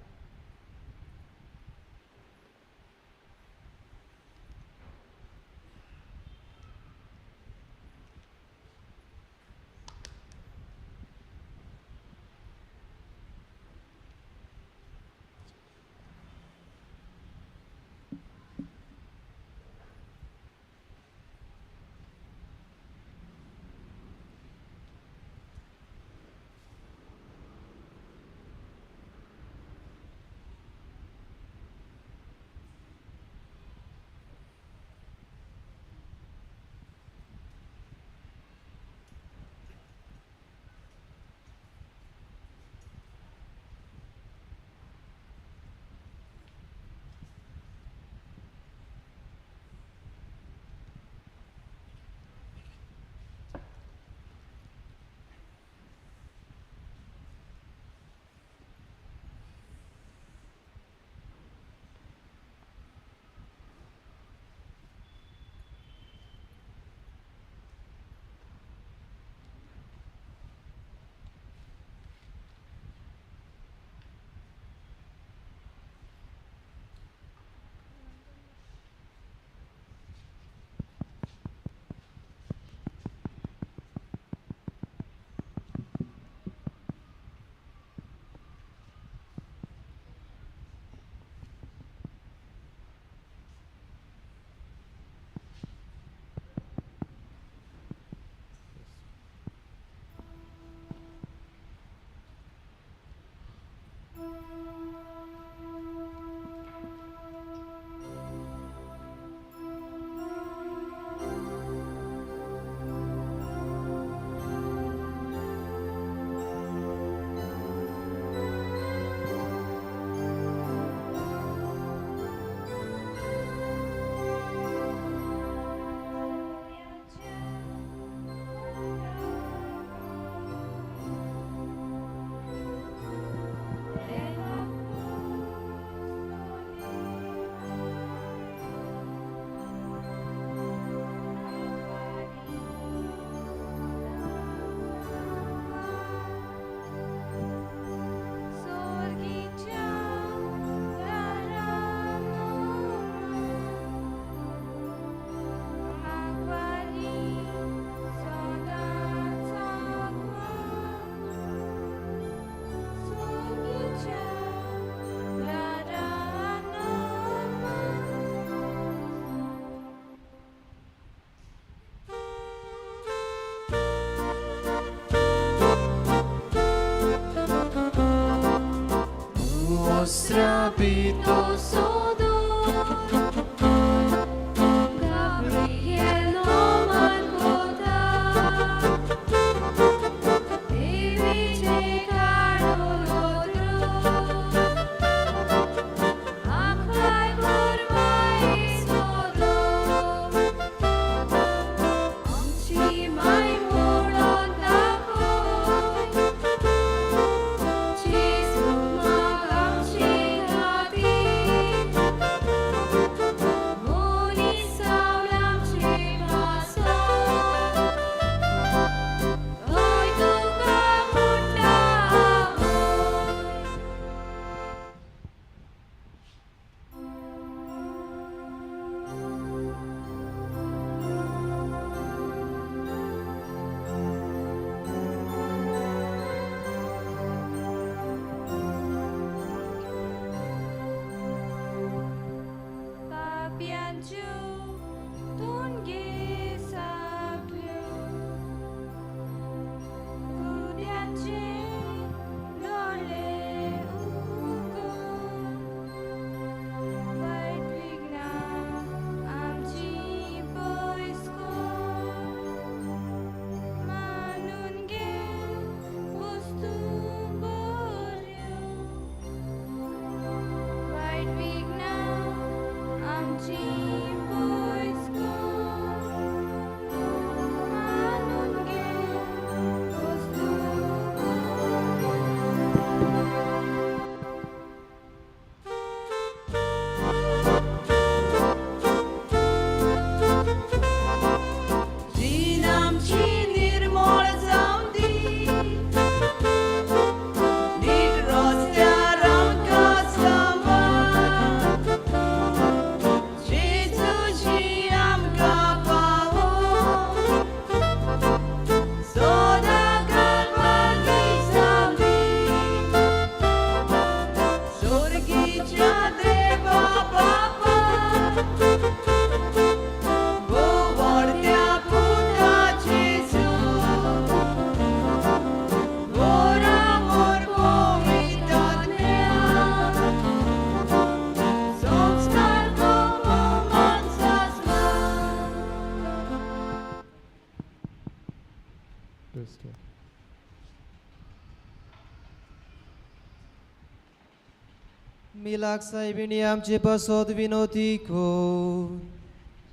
मिलाक साहेबिणी आमचे बसोत विनोती को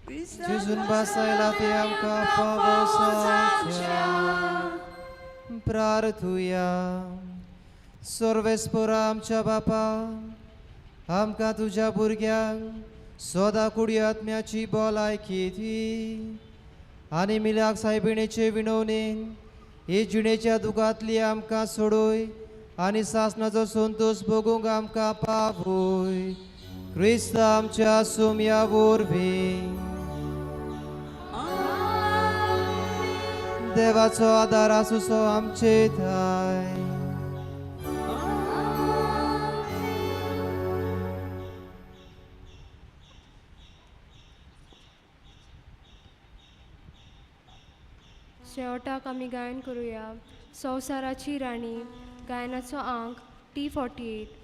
जिजून बसायला ते आमकां फावोसाच्या प्रार्थुया सर्वेस्परा आमच्या बापा आमकां तुज्या भुरग्यांक सोदा कुडी आत्म्याची भलायकी दी आनी मिलाक साहेबिणीचे विणवणेन हे जिणेच्या दुखांतली आमकां सोडूय आनी सासणाचो संतोष भोगूंक आमकां पावय क्रिस्त आमच्या सोम्या वरवीं देवाचो आदार आसुसो आमचे थाय शेवटाक आमी गायन करुया संवसाराची राणी गायनाचो अंक T48.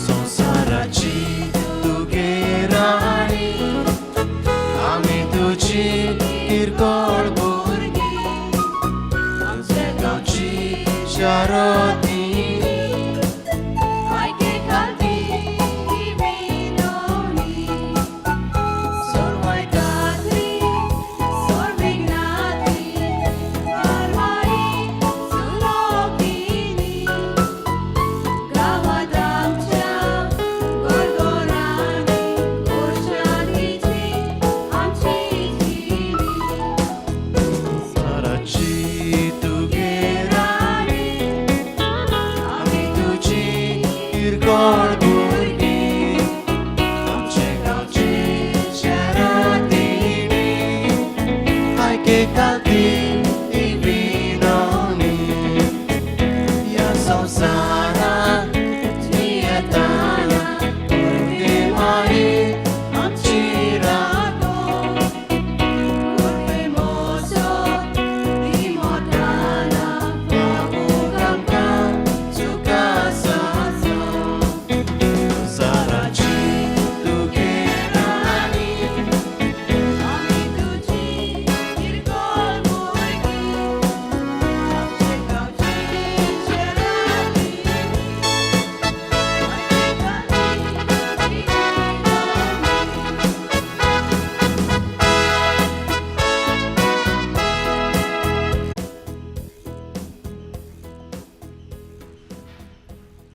संसाराची तुगे राणी आमी तुजी किरकोळ भुरगीं आमचे गांवची शारदी सा